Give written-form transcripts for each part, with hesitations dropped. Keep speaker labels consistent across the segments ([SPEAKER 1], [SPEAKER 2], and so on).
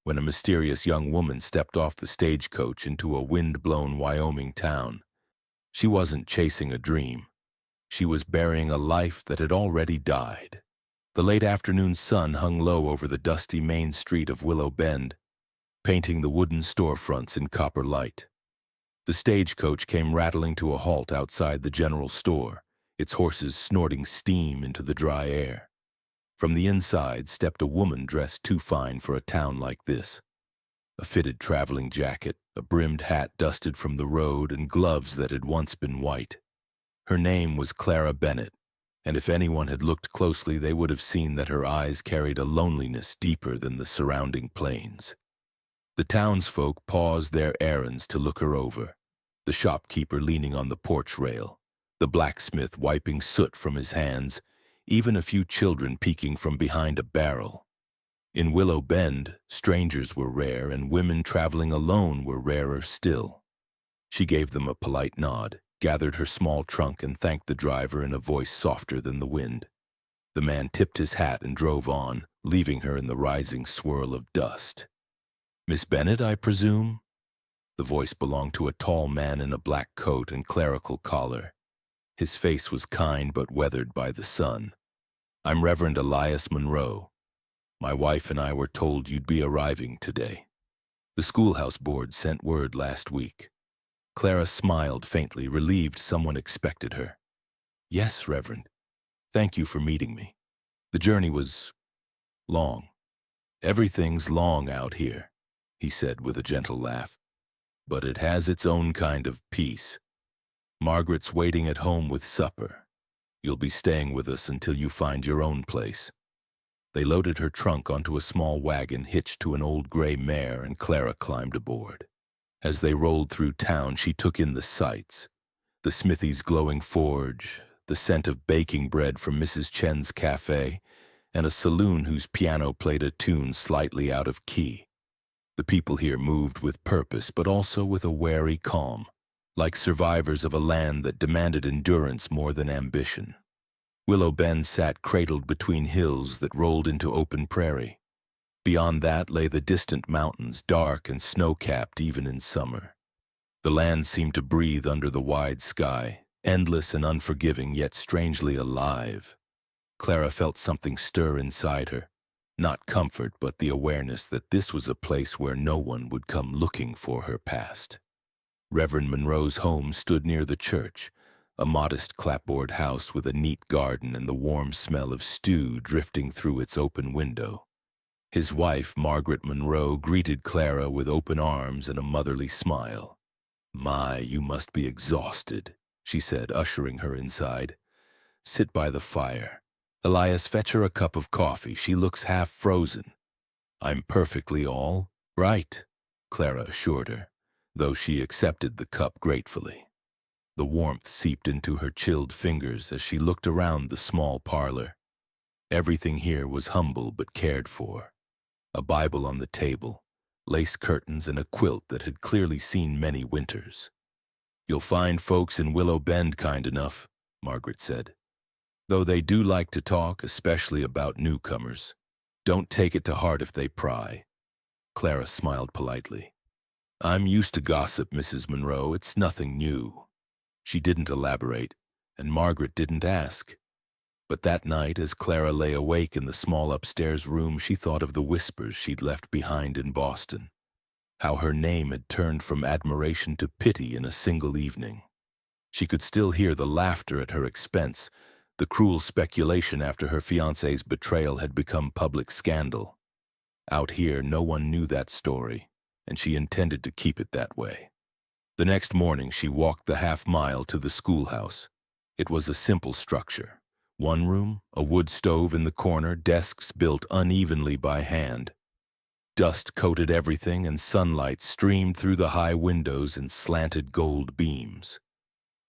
[SPEAKER 1] when a mysterious young woman stepped off the stagecoach into a wind-blown Wyoming town. She wasn't chasing a dream. She was burying a life that had already died. The late afternoon sun hung low over the dusty main street of Willow Bend, painting the wooden storefronts in copper light. The stagecoach came rattling to a halt outside the general store, its horses snorting steam into the dry air. From the inside stepped a woman dressed too fine for a town like this. A fitted traveling jacket, a brimmed hat dusted from the road, and gloves that had once been white. Her name was Clara Bennett, and if anyone had looked closely, they would have seen that her eyes carried a loneliness deeper than the surrounding plains. The townsfolk paused their errands to look her over, the shopkeeper leaning on the porch rail, the blacksmith wiping soot from his hands, even a few children peeking from behind a barrel. In Willow Bend, strangers were rare, and women traveling alone were rarer still. She gave them a polite nod, gathered her small trunk, and thanked the driver in a voice softer than the wind. The man tipped his hat and drove on, leaving her in the rising swirl of dust. "Miss Bennett, I presume?" The voice belonged to a tall man in a black coat and clerical collar. His face was kind but weathered by the sun. "I'm Reverend Elias Monroe. My wife and I were told you'd be arriving today. The schoolhouse board sent word last week." Clara smiled faintly, relieved someone expected her. "Yes, Reverend. Thank you for meeting me. The journey was long. Everything's long out here," he said with a gentle laugh. "But it has its own kind of peace. Margaret's waiting at home with supper. You'll be staying with us until you find your own place." They loaded her trunk onto a small wagon hitched to an old gray mare, and Clara climbed aboard. As they rolled through town, she took in the sights. The smithy's glowing forge, the scent of baking bread from Mrs. Chen's cafe, and a saloon whose piano played a tune slightly out of key. The people here moved with purpose, but also with a wary calm, like survivors of a land that demanded endurance more than ambition. Willow Bend sat cradled between hills that rolled into open prairie. Beyond that lay the distant mountains, dark and snow-capped even in summer. The land seemed to breathe under the wide sky, endless and unforgiving, yet strangely alive. Clara felt something stir inside her, not comfort, but the awareness that this was a place where no one would come looking for her past. Reverend Monroe's home stood near the church, a modest clapboard house with a neat garden and the warm smell of stew drifting through its open window. His wife, Margaret Monroe, greeted Clara with open arms and a motherly smile. "My, you must be exhausted," she said, ushering her inside. "Sit by the fire. Elias, fetch her a cup of coffee. She looks half frozen." "I'm perfectly all right," Clara assured her, though she accepted the cup gratefully. The warmth seeped into her chilled fingers as she looked around the small parlor. Everything here was humble but cared for. A Bible on the table, lace curtains, and a quilt that had clearly seen many winters. "You'll find folks in Willow Bend kind enough," Margaret said. "Though they do like to talk, especially about newcomers. Don't take it to heart if they pry." Clara smiled politely. "I'm used to gossip, Mrs. Monroe. It's nothing new." She didn't elaborate, and Margaret didn't ask. But that night, as Clara lay awake in the small upstairs room, she thought of the whispers she'd left behind in Boston, how her name had turned from admiration to pity in a single evening. She could still hear the laughter at her expense, the cruel speculation after her fiancé's betrayal had become public scandal. Out here, no one knew that story, and she intended to keep it that way. The next morning, she walked the half-mile to the schoolhouse. It was a simple structure. One room, a wood stove in the corner, desks built unevenly by hand. Dust coated everything, and sunlight streamed through the high windows in slanted gold beams.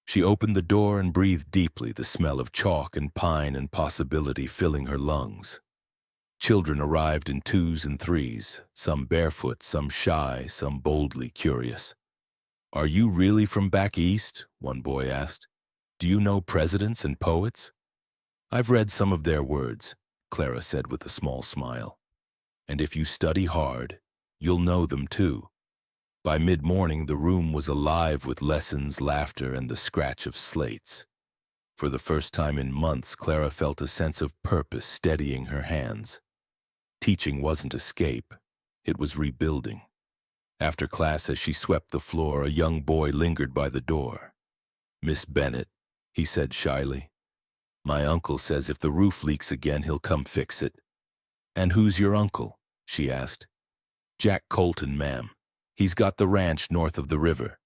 [SPEAKER 1] She opened the door and breathed deeply, the smell of chalk and pine and possibility filling her lungs. Children arrived in twos and threes, some barefoot, some shy, some boldly curious. "Are you really from back east?" one boy asked. "Do you know presidents and poets?" "I've read some of their words," Clara said with a small smile. "And if you study hard, You'll know them too. By mid-morning, the room was alive with lessons, laughter, and the scratch of slates. For the first time in months, Clara felt a sense of purpose steadying her hands. Teaching wasn't escape, it was rebuilding. After class, as she swept the floor, a young boy lingered by the door. "Miss Bennett," he said shyly. "My uncle says if the roof leaks again, he'll come fix it." "And who's your uncle?" she asked. "Jack Colton, ma'am. He's got the ranch north of the river."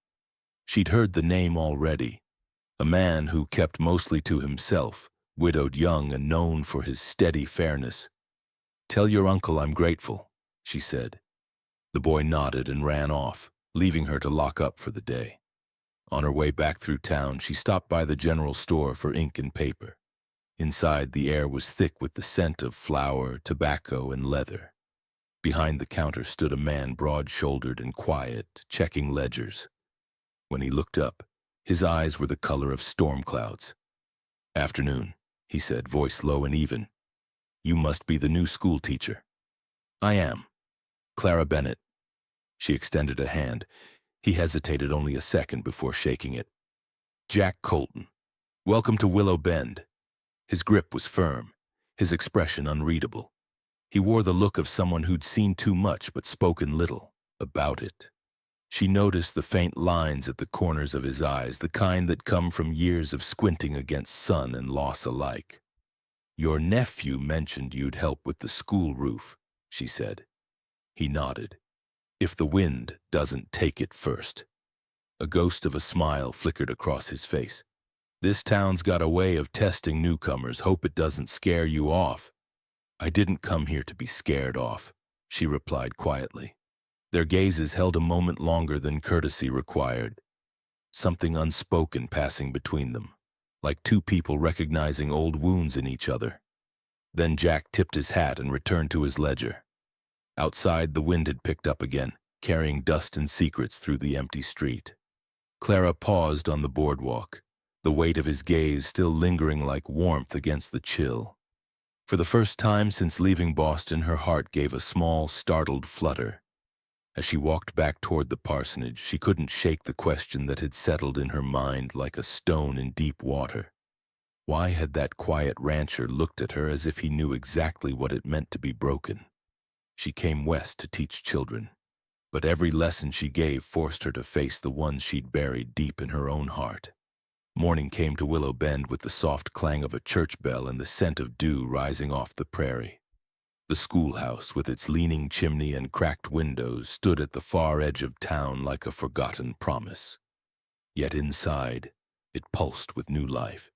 [SPEAKER 1] She'd heard the name already. A man who kept mostly to himself, widowed young and known for his steady fairness. "Tell your uncle I'm grateful," she said. The boy nodded and ran off, leaving her to lock up for the day. On her way back through town, she stopped by the general store for ink and paper. Inside, the air was thick with the scent of flour, tobacco, and leather. Behind the counter stood a man broad-shouldered and quiet, checking ledgers. When he looked up, his eyes were the color of storm clouds. "Afternoon," he said, voice low and even. "You must be the new school teacher." "I am. Clara Bennett." She extended a hand. He hesitated only a second before shaking it. "Jack Colton. Welcome to Willow Bend." His grip was firm, his expression unreadable. He wore the look of someone who'd seen too much but spoken little about it. She noticed the faint lines at the corners of his eyes, the kind that come from years of squinting against sun and loss alike. "Your nephew mentioned you'd help with the school roof," she said. He nodded. "If the wind doesn't take it first." A ghost of a smile flickered across his face. "This town's got a way of testing newcomers. Hope it doesn't scare you off." "I didn't come here to be scared off," she replied quietly. Their gazes held a moment longer than courtesy required. Something unspoken passing between them, like two people recognizing old wounds in each other. Then Jack tipped his hat and returned to his ledger. Outside, the wind had picked up again, carrying dust and secrets through the empty street. Clara paused on the boardwalk, the weight of his gaze still lingering like warmth against the chill. For the first time since leaving Boston, her heart gave a small, startled flutter. As she walked back toward the parsonage, she couldn't shake the question that had settled in her mind like a stone in deep water. Why had that quiet rancher looked at her as if he knew exactly what it meant to be broken? She came west to teach children, but every lesson she gave forced her to face the ones she'd buried deep in her own heart. Morning came to Willow Bend with the soft clang of a church bell and the scent of dew rising off the prairie. The schoolhouse, with its leaning chimney and cracked windows, stood at the far edge of town like a forgotten promise. Yet inside, it pulsed with new life.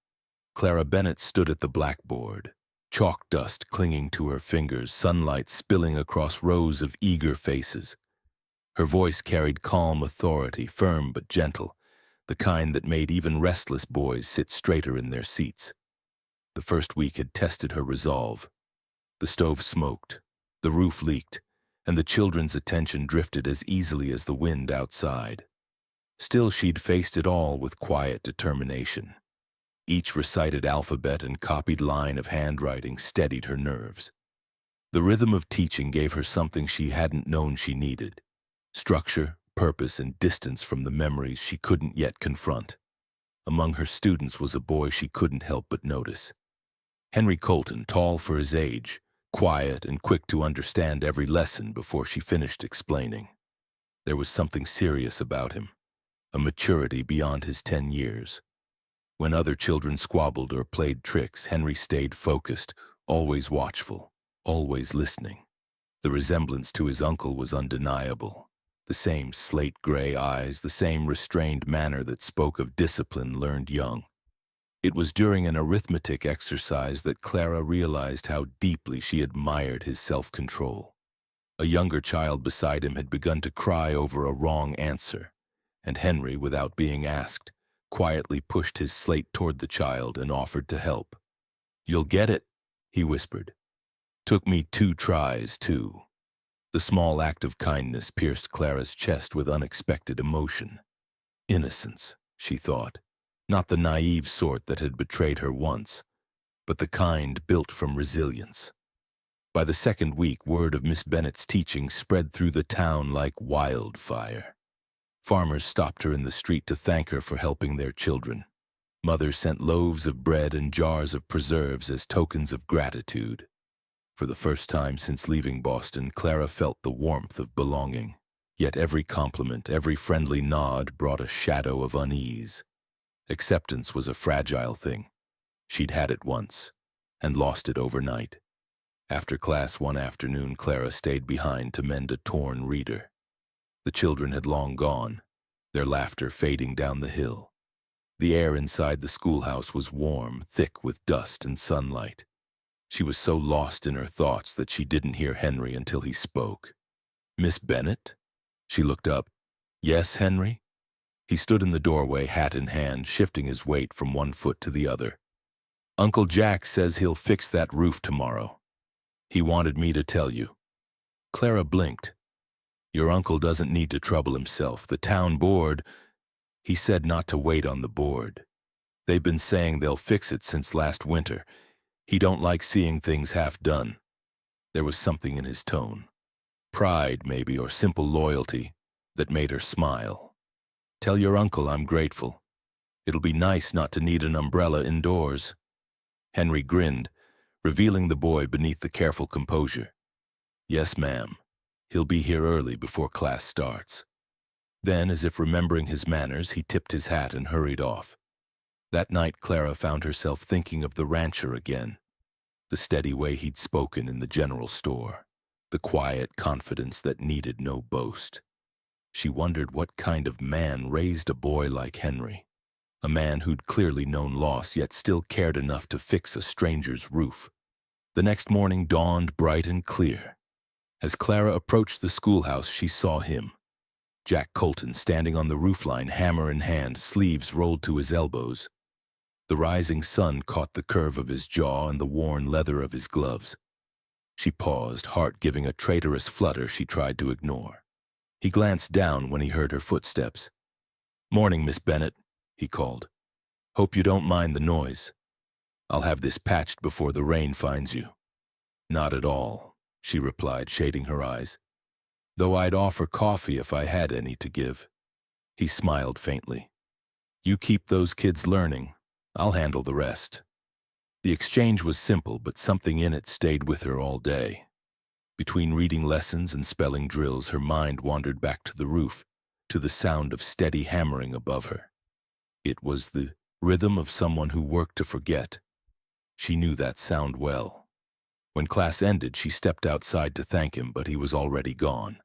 [SPEAKER 1] Clara Bennett stood at the blackboard, chalk dust clinging to her fingers, sunlight spilling across rows of eager faces. Her voice carried calm authority, firm but gentle, the kind that made even restless boys sit straighter in their seats. The first week had tested her resolve. The stove smoked, the roof leaked, and the children's attention drifted as easily as the wind outside. Still, she'd faced it all with quiet determination. Each recited alphabet and copied line of handwriting steadied her nerves. The rhythm of teaching gave her something she hadn't known she needed: structure, purpose, and distance from the memories she couldn't yet confront. Among her students was a boy she couldn't help but notice. Henry Colton, tall for his age, quiet and quick to understand every lesson before she finished explaining. There was something serious about him, a maturity beyond his 10 years. When other children squabbled or played tricks, Henry stayed focused, always watchful, always listening. The resemblance to his uncle was undeniable. The same slate-gray eyes, the same restrained manner that spoke of discipline learned young. It was during an arithmetic exercise that Clara realized how deeply she admired his self-control. A younger child beside him had begun to cry over a wrong answer, and Henry, without being asked, quietly pushed his slate toward the child and offered to help. "You'll get it," he whispered. "Took me 2 tries, too." The small act of kindness pierced Clara's chest with unexpected emotion. Innocence, she thought, not the naive sort that had betrayed her once, but the kind built from resilience. By the second week, word of Miss Bennet's teaching spread through the town like wildfire. Farmers stopped her in the street to thank her for helping their children. Mothers sent loaves of bread and jars of preserves as tokens of gratitude. For the first time since leaving Boston, Clara felt the warmth of belonging. Yet every compliment, every friendly nod brought a shadow of unease. Acceptance was a fragile thing. She'd had it once, and lost it overnight. After class one afternoon, Clara stayed behind to mend a torn reader. The children had long gone, their laughter fading down the hill. The air inside the schoolhouse was warm, thick with dust and sunlight. She was so lost in her thoughts that she didn't hear Henry until he spoke. "Miss Bennet?" She looked up. "Yes, Henry?" He stood in the doorway, hat in hand, shifting his weight from one foot to the other. "Uncle Jack says he'll fix that roof tomorrow. He wanted me to tell you." Clara blinked. "Your uncle doesn't need to trouble himself. The town board—" He said not to wait on the board. "They've been saying they'll fix it since last winter. He don't like seeing things half done." There was something in his tone. Pride, maybe, or simple loyalty, that made her smile. "Tell your uncle I'm grateful. It'll be nice not to need an umbrella indoors." Henry grinned, revealing the boy beneath the careful composure. "Yes, ma'am. He'll be here early before class starts." Then, as if remembering his manners, he tipped his hat and hurried off. That night, Clara found herself thinking of the rancher again. The steady way he'd spoken in the general store. The quiet confidence that needed no boast. She wondered what kind of man raised a boy like Henry. A man who'd clearly known loss, yet still cared enough to fix a stranger's roof. The next morning dawned bright and clear. As Clara approached the schoolhouse, she saw him. Jack Colton standing on the roofline, hammer in hand, sleeves rolled to his elbows. The rising sun caught the curve of his jaw and the worn leather of his gloves. She paused, heart giving a traitorous flutter she tried to ignore. He glanced down when he heard her footsteps. "Morning, Miss Bennet," he called. "Hope you don't mind the noise. I'll have this patched before the rain finds you." "Not at all," she replied, shading her eyes. "Though I'd offer coffee if I had any to give." He smiled faintly. "You keep those kids learning. I'll handle the rest." The exchange was simple, but something in it stayed with her all day. Between reading lessons and spelling drills, her mind wandered back to the roof, to the sound of steady hammering above her. It was the rhythm of someone who worked to forget. She knew that sound well. When class ended, she stepped outside to thank him, but he was already gone.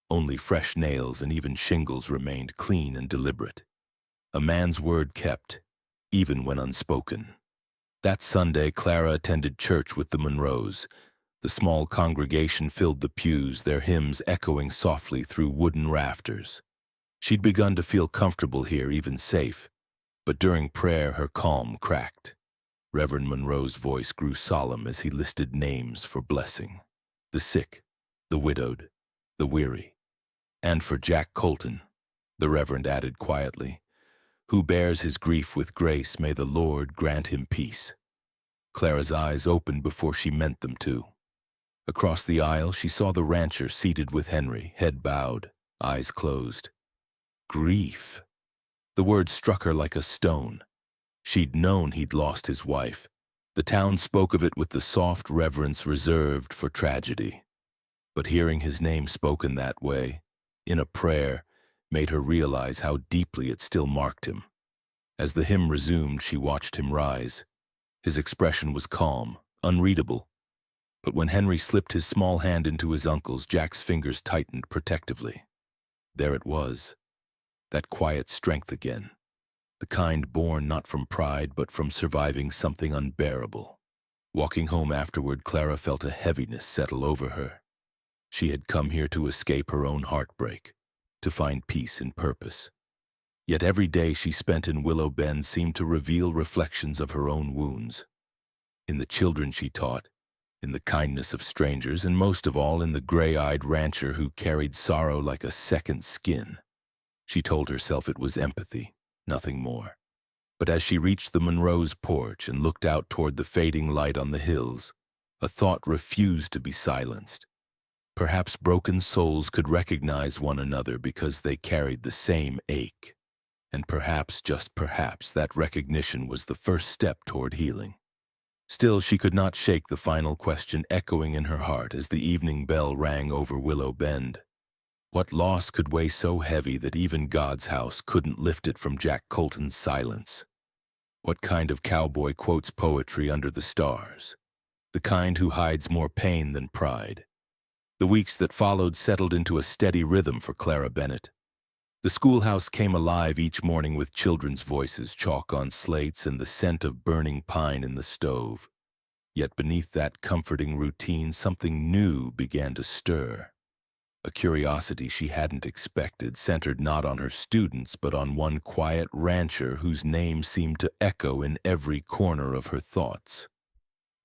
[SPEAKER 1] Only fresh nails and even shingles remained clean and deliberate. A man's word kept, even when unspoken. That Sunday, Clara attended church with the Monroes. The small congregation filled the pews, their hymns echoing softly through wooden rafters. She'd begun to feel comfortable here, even safe. But during prayer, her calm cracked. Reverend Monroe's voice grew solemn as he listed names for blessing. The sick, the widowed, the weary. "And for Jack Colton," the Reverend added quietly, "who bears his grief with grace, may the Lord grant him peace." Clara's eyes opened before she meant them to. Across the aisle, she saw the rancher seated with Henry, head bowed, eyes closed. Grief. The word struck her like a stone. She'd known he'd lost his wife. The town spoke of it with the soft reverence reserved for tragedy. But hearing his name spoken that way, in a prayer, made her realize how deeply it still marked him. As the hymn resumed, she watched him rise. His expression was calm, unreadable. But when Henry slipped his small hand into his uncle's, Jack's fingers tightened protectively. There it was, that quiet strength again, the kind born not from pride but from surviving something unbearable. Walking home afterward, Clara felt a heaviness settle over her. She had come here to escape her own heartbreak, to find peace in purpose. Yet every day she spent in Willow Bend seemed to reveal reflections of her own wounds. In the children she taught, in the kindness of strangers, and most of all in the gray-eyed rancher who carried sorrow like a second skin. She told herself it was empathy, nothing more. But as she reached the Monroes' porch and looked out toward the fading light on the hills, A thought refused to be silenced. Perhaps broken souls could recognize one another because they carried the same ache. And perhaps, just perhaps, that recognition was the first step toward healing. Still, she could not shake the final question echoing in her heart as the evening bell rang over Willow Bend. What loss could weigh so heavy that even God's house couldn't lift it from Jack Colton's silence? What kind of cowboy quotes poetry under the stars? The kind who hides more pain than pride. The weeks that followed settled into a steady rhythm for Clara Bennett. The schoolhouse came alive each morning with children's voices, chalk on slates, and the scent of burning pine in the stove. Yet beneath that comforting routine, something new began to stir. A curiosity she hadn't expected, centered not on her students, but on one quiet rancher whose name seemed to echo in every corner of her thoughts.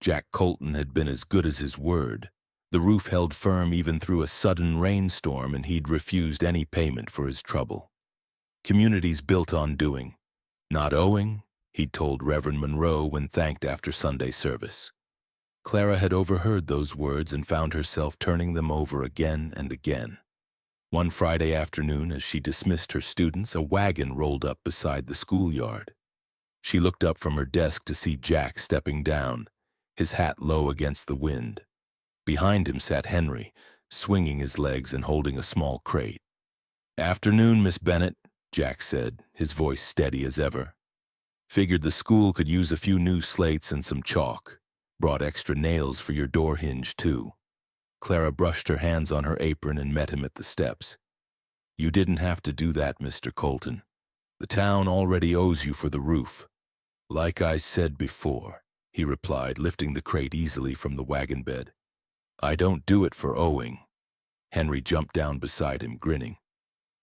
[SPEAKER 1] Jack Colton had been as good as his word. The roof held firm even through a sudden rainstorm, and he'd refused any payment for his trouble. Communities built on doing, not owing, he'd told Reverend Monroe when thanked after Sunday service. Clara had overheard those words and found herself turning them over again and again. One Friday afternoon, as she dismissed her students, a wagon rolled up beside the schoolyard. She looked up from her desk to see Jack stepping down, his hat low against the wind. Behind him sat Henry, swinging his legs and holding a small crate. "Afternoon, Miss Bennett," Jack said, his voice steady as ever. "Figured the school could use a few new slates and some chalk. Brought extra nails for your door hinge, too." Clara brushed her hands on her apron and met him at the steps. "You didn't have to do that, Mr. Colton. The town already owes you for the roof." "Like I said before," he replied, lifting the crate easily from the wagon bed. "I don't do it for owing." Henry jumped down beside him, grinning.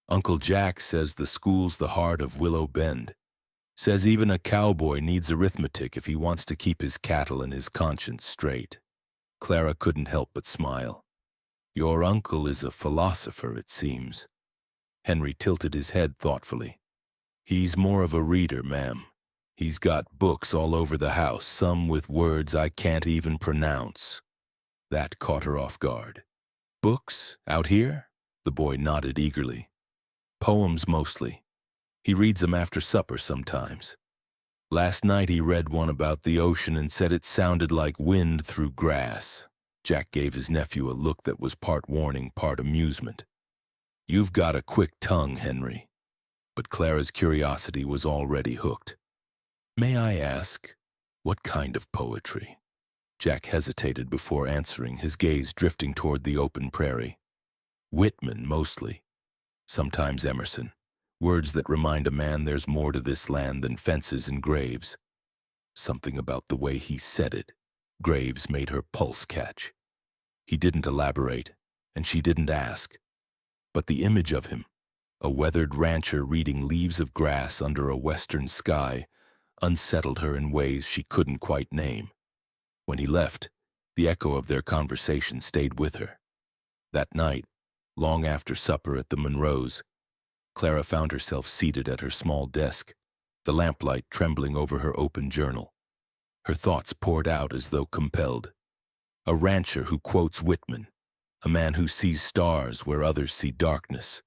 [SPEAKER 1] "Uncle Jack says the school's the heart of Willow Bend. Says even a cowboy needs arithmetic if he wants to keep his cattle and his conscience straight." Clara couldn't help but smile. "Your uncle is a philosopher, it seems." Henry tilted his head thoughtfully. "He's more of a reader, ma'am. He's got books all over the house, some with words I can't even pronounce." That caught her off guard. "Books? Out here?" The boy nodded eagerly. "Poems mostly. He reads them after supper sometimes. Last night he read one about the ocean and said it sounded like wind through grass." Jack gave his nephew a look that was part warning, part amusement. "You've got a quick tongue, Henry." But Clara's curiosity was already hooked. "May I ask, what kind of poetry?" Jack hesitated before answering, his gaze drifting toward the open prairie. "Whitman, mostly. Sometimes Emerson. Words that remind a man there's more to this land than fences and graves." Something about the way he said it, graves, made her pulse catch. He didn't elaborate, and she didn't ask. But the image of him, a weathered rancher reading leaves of grass under a western sky, unsettled her in ways she couldn't quite name. When he left, the echo of their conversation stayed with her. That night, long after supper at the Monroes, Clara found herself seated at her small desk, the lamplight trembling over her open journal. Her thoughts poured out as though compelled. A rancher who quotes Whitman, a man who sees stars where others see darkness.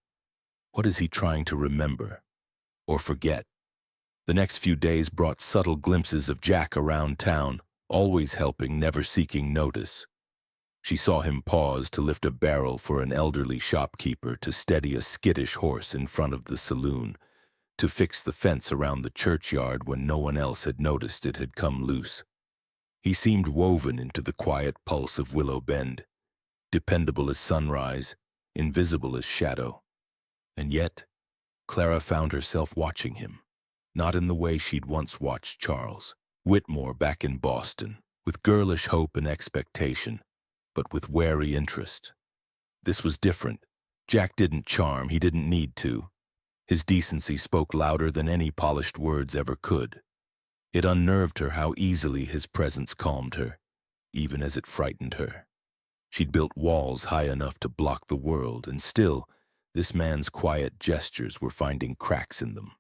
[SPEAKER 1] What is he trying to remember or forget? The next few days brought subtle glimpses of Jack around town, always helping, never seeking notice. She saw him pause to lift a barrel for an elderly shopkeeper, to steady a skittish horse in front of the saloon, to fix the fence around the churchyard when no one else had noticed it had come loose. He seemed woven into the quiet pulse of Willow Bend, dependable as sunrise, invisible as shadow. And yet, Clara found herself watching him, not in the way she'd once watched Charles Whitmore back in Boston, with girlish hope and expectation, but with wary interest. This was different. Jack didn't charm, he didn't need to. His decency spoke louder than any polished words ever could. It unnerved her how easily his presence calmed her, even as it frightened her. She'd built walls high enough to block the world, and still, this man's quiet gestures were finding cracks in them.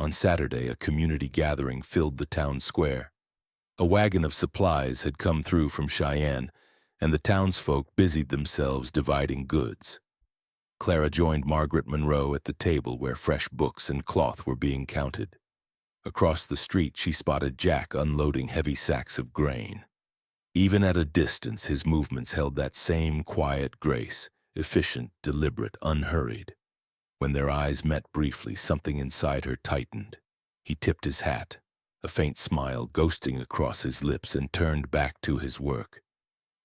[SPEAKER 1] On Saturday, a community gathering filled the town square. A wagon of supplies had come through from Cheyenne, and the townsfolk busied themselves dividing goods. Clara joined Margaret Monroe at the table where fresh books and cloth were being counted. Across the street, she spotted Jack unloading heavy sacks of grain. Even at a distance, his movements held that same quiet grace, efficient, deliberate, unhurried. When their eyes met briefly, something inside her tightened. He tipped his hat, a faint smile ghosting across his lips, and turned back to his work.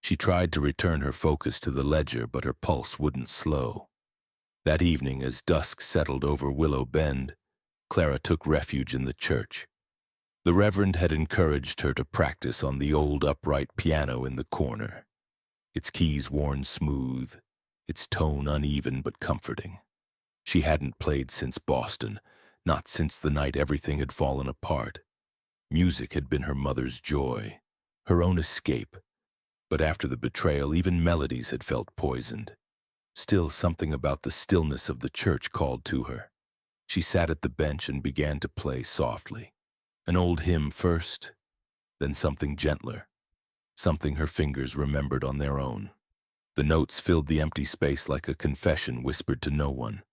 [SPEAKER 1] She tried to return her focus to the ledger, but her pulse wouldn't slow. That evening, as dusk settled over Willow Bend, Clara took refuge in the church. The Reverend had encouraged her to practice on the old upright piano in the corner, its keys worn smooth, its tone uneven but comforting. She hadn't played since Boston, not since the night everything had fallen apart. Music had been her mother's joy, her own escape, but after the betrayal, even melodies had felt poisoned. Still, something about the stillness of the church called to her. She sat at the bench and began to play softly. An old hymn first, then something gentler, something her fingers remembered on their own. The notes filled the empty space like a confession whispered to no one.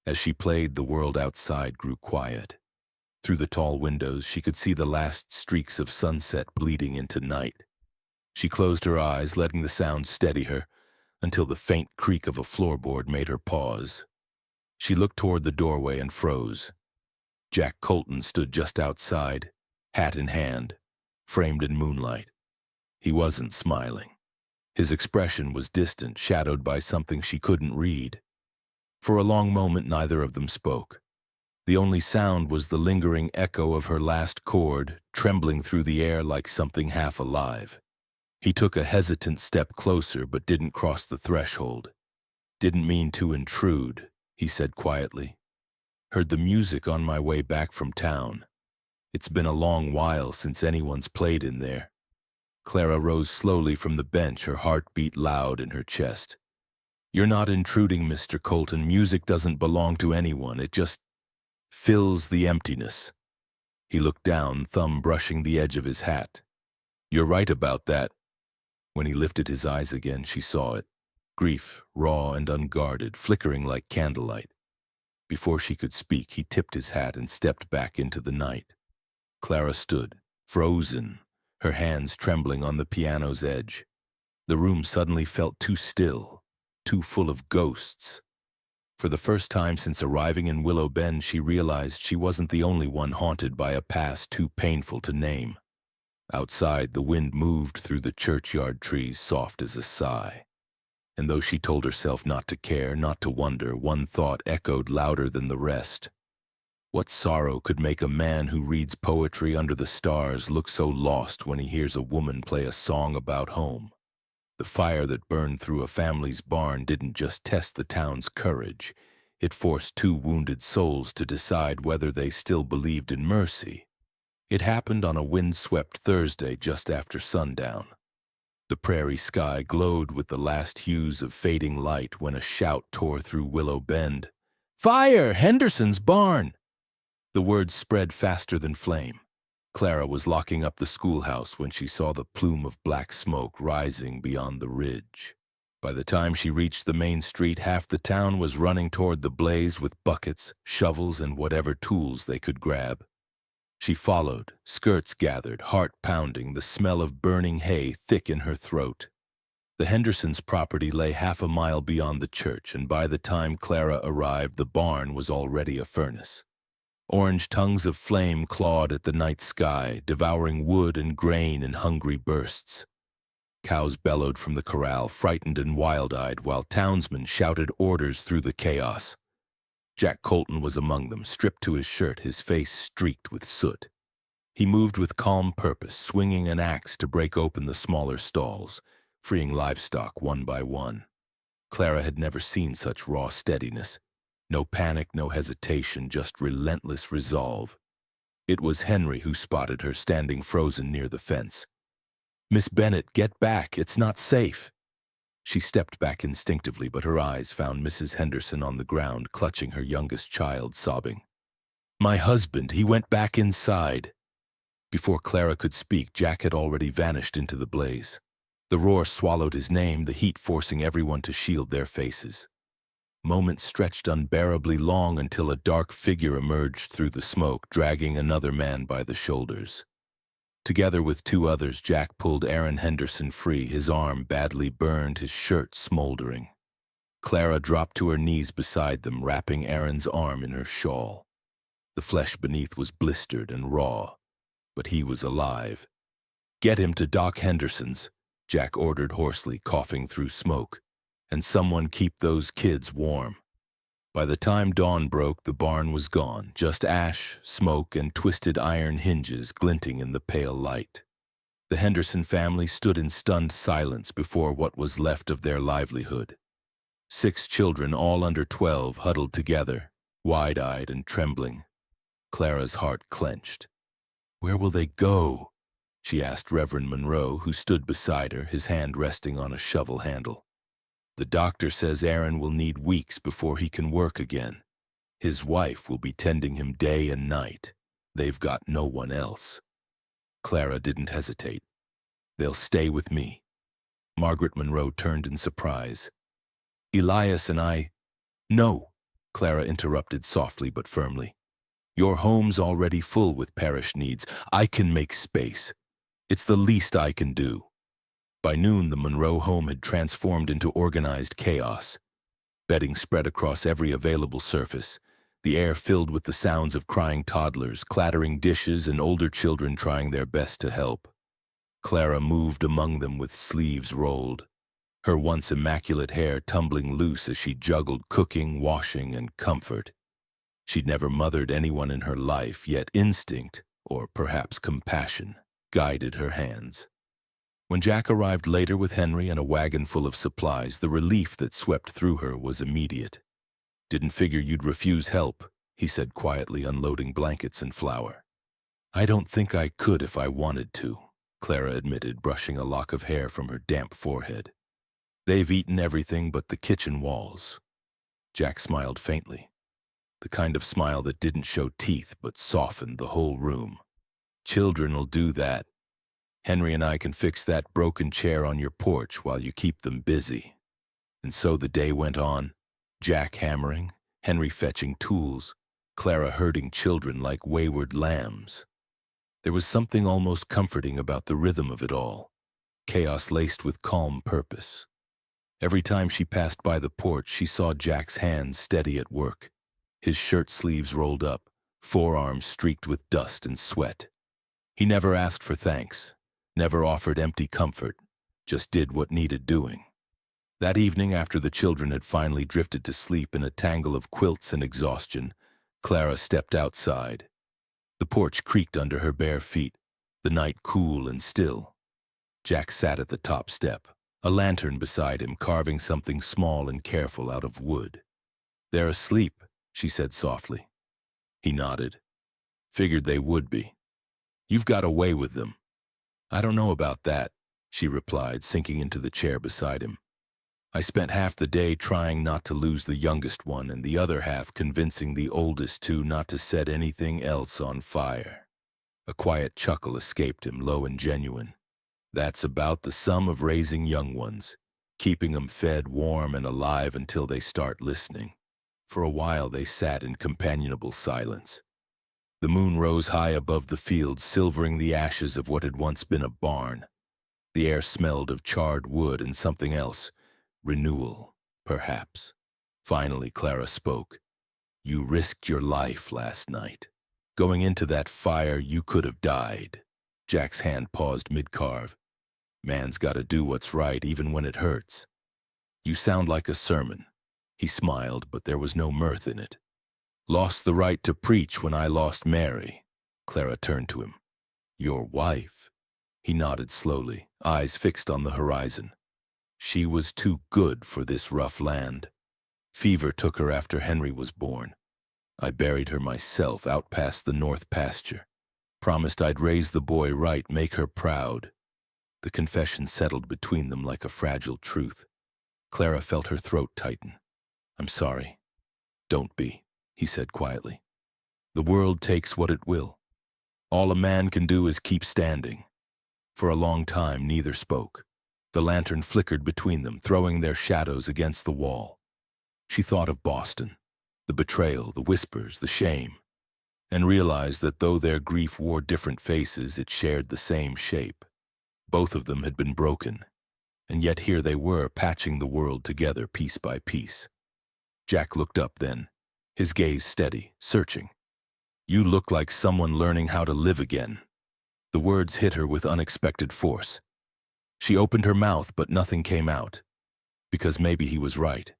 [SPEAKER 1] As she played, the world outside grew quiet. Through the tall windows, she could see the last streaks of sunset bleeding into night. She closed her eyes, letting the sound steady her, until the faint creak of a floorboard made her pause. She looked toward the doorway and froze. Jack Colton stood just outside, hat in hand, framed in moonlight. He wasn't smiling. His expression was distant, shadowed by something she couldn't read. For a long moment, neither of them spoke. The only sound was the lingering echo of her last chord, trembling through the air like something half alive. He took a hesitant step closer, but didn't cross the threshold. "Didn't mean to intrude," he said quietly. "Heard the music on my way back from town. It's been a long while since anyone's played in there." Clara rose slowly from the bench, her heart beat loud in her chest. "You're not intruding, Mr. Colton. Music doesn't belong to anyone. It just fills the emptiness." He looked down, thumb brushing the edge of his hat. "You're right about that." When he lifted his eyes again, she saw it. Grief, raw and unguarded, flickering like candlelight. Before she could speak, he tipped his hat and stepped back into the night. Clara stood, frozen, her hands trembling on the piano's edge. The room suddenly felt too still, too full of ghosts. For the first time since arriving in Willow Bend, she realized she wasn't the only one haunted by a past too painful to name. Outside, the wind moved through the churchyard trees, soft as a sigh. And though she told herself not to care, not to wonder, one thought echoed louder than the rest. What sorrow could make a man who reads poetry under the stars look so lost when he hears a woman play a song about home? The fire that burned through a family's barn didn't just test the town's courage. It forced two wounded souls to decide whether they still believed in mercy. It happened on a wind-swept Thursday just after sundown. The prairie sky glowed with the last hues of fading light when a shout tore through Willow Bend. "Fire! Henderson's barn!" The words spread faster than flame. Clara was locking up the schoolhouse when she saw the plume of black smoke rising beyond the ridge. By the time she reached the main street, half the town was running toward the blaze with buckets, shovels, and whatever tools they could grab. She followed, skirts gathered, heart pounding, the smell of burning hay thick in her throat. The Hendersons' property lay half a mile beyond the church, and by the time Clara arrived, the barn was already a furnace. Orange tongues of flame clawed at the night sky, devouring wood and grain in hungry bursts. Cows bellowed from the corral, frightened and wild-eyed, while townsmen shouted orders through the chaos. Jack Colton was among them, stripped to his shirt, his face streaked with soot. He moved with calm purpose, swinging an axe to break open the smaller stalls, freeing livestock one by one. Clara had never seen such raw steadiness. No panic, no hesitation, just relentless resolve. It was Henry who spotted her standing frozen near the fence. "Miss Bennett, get back. It's not safe." She stepped back instinctively, but her eyes found Mrs. Henderson on the ground, clutching her youngest child, sobbing. "My husband, he went back inside." Before Clara could speak, Jack had already vanished into the blaze. The roar swallowed his name, the heat forcing everyone to shield their faces. Moments stretched unbearably long until a dark figure emerged through the smoke, dragging another man by the shoulders. Together with two others, Jack pulled Aaron Henderson free, his arm badly burned, his shirt smoldering. Clara dropped to her knees beside them, wrapping Aaron's arm in her shawl. The flesh beneath was blistered and raw, but he was alive. "Get him to Doc Henderson's," Jack ordered hoarsely, coughing through smoke. "And someone keep those kids warm." By the time dawn broke, the barn was gone, just ash, smoke, and twisted iron hinges glinting in the pale light. The Henderson family stood in stunned silence before what was left of their livelihood. 6 children, all under 12, huddled together, wide-eyed and trembling. Clara's heart clenched. "Where will they go?" she asked Reverend Monroe, who stood beside her, his hand resting on a shovel handle. "The doctor says Aaron will need weeks before he can work again. His wife will be tending him day and night. They've got no one else." Clara didn't hesitate. "They'll stay with me." Margaret Monroe turned in surprise. "Elias and I—" "No," Clara interrupted softly but firmly. "Your home's already full with parish needs. I can make space. It's the least I can do." By noon, the Monroe home had transformed into organized chaos. Bedding spread across every available surface, the air filled with the sounds of crying toddlers, clattering dishes, and older children trying their best to help. Clara moved among them with sleeves rolled, her once immaculate hair tumbling loose as she juggled cooking, washing, and comfort. She'd never mothered anyone in her life, yet instinct, or perhaps compassion, guided her hands. When Jack arrived later with Henry and a wagon full of supplies, the relief that swept through her was immediate. "Didn't figure you'd refuse help," he said quietly, unloading blankets and flour. "I don't think I could if I wanted to," Clara admitted, brushing a lock of hair from her damp forehead. "They've eaten everything but the kitchen walls." Jack smiled faintly, the kind of smile that didn't show teeth but softened the whole room. "Children'll do that. Henry and I can fix that broken chair on your porch while you keep them busy." And so the day went on, Jack hammering, Henry fetching tools, Clara herding children like wayward lambs. There was something almost comforting about the rhythm of it all, chaos laced with calm purpose. Every time she passed by the porch, she saw Jack's hands steady at work, his shirt sleeves rolled up, forearms streaked with dust and sweat. He never asked for thanks, never offered empty comfort, just did what needed doing. That evening, after the children had finally drifted to sleep in a tangle of quilts and exhaustion, Clara stepped outside. The porch creaked under her bare feet, the night cool and still. Jack sat at the top step, a lantern beside him, carving something small and careful out of wood. "They're asleep," she said softly. He nodded. "Figured they would be. You've got a way with them." "I don't know about that," she replied, sinking into the chair beside him. "I spent half the day trying not to lose the youngest one and the other half convincing the oldest two not to set anything else on fire." A quiet chuckle escaped him, low and genuine. "That's about the sum of raising young ones, keeping them fed, warm, and alive until they start listening." For a while they sat in companionable silence. The moon rose high above the fields, silvering the ashes of what had once been a barn. The air smelled of charred wood and something else, renewal, perhaps. Finally, Clara spoke. "You risked your life last night. Going into that fire, you could have died." Jack's hand paused mid-carve. "Man's gotta do what's right, even when it hurts." "You sound like a sermon." He smiled, but there was no mirth in it. "Lost the right to preach when I lost Mary." Clara turned to him. "Your wife?" He nodded slowly, eyes fixed on the horizon. "She was too good for this rough land. Fever took her after Henry was born. I buried her myself out past the north pasture. Promised I'd raise the boy right, make her proud." The confession settled between them like a fragile truth. Clara felt her throat tighten. "I'm sorry." "Don't be," he said quietly. "The world takes what it will." All a man can do is keep standing. For a long time, neither spoke. The lantern flickered between them, throwing their shadows against the wall. She thought of Boston, the betrayal, the whispers, the shame, and realized that though their grief wore different faces, it shared the same shape. Both of them had been broken, and yet here they were, patching the world together piece by piece. Jack looked up then, his gaze steady, searching. "You look like someone learning how to live again." The words hit her with unexpected force. She opened her mouth, but nothing came out. Because maybe he was right.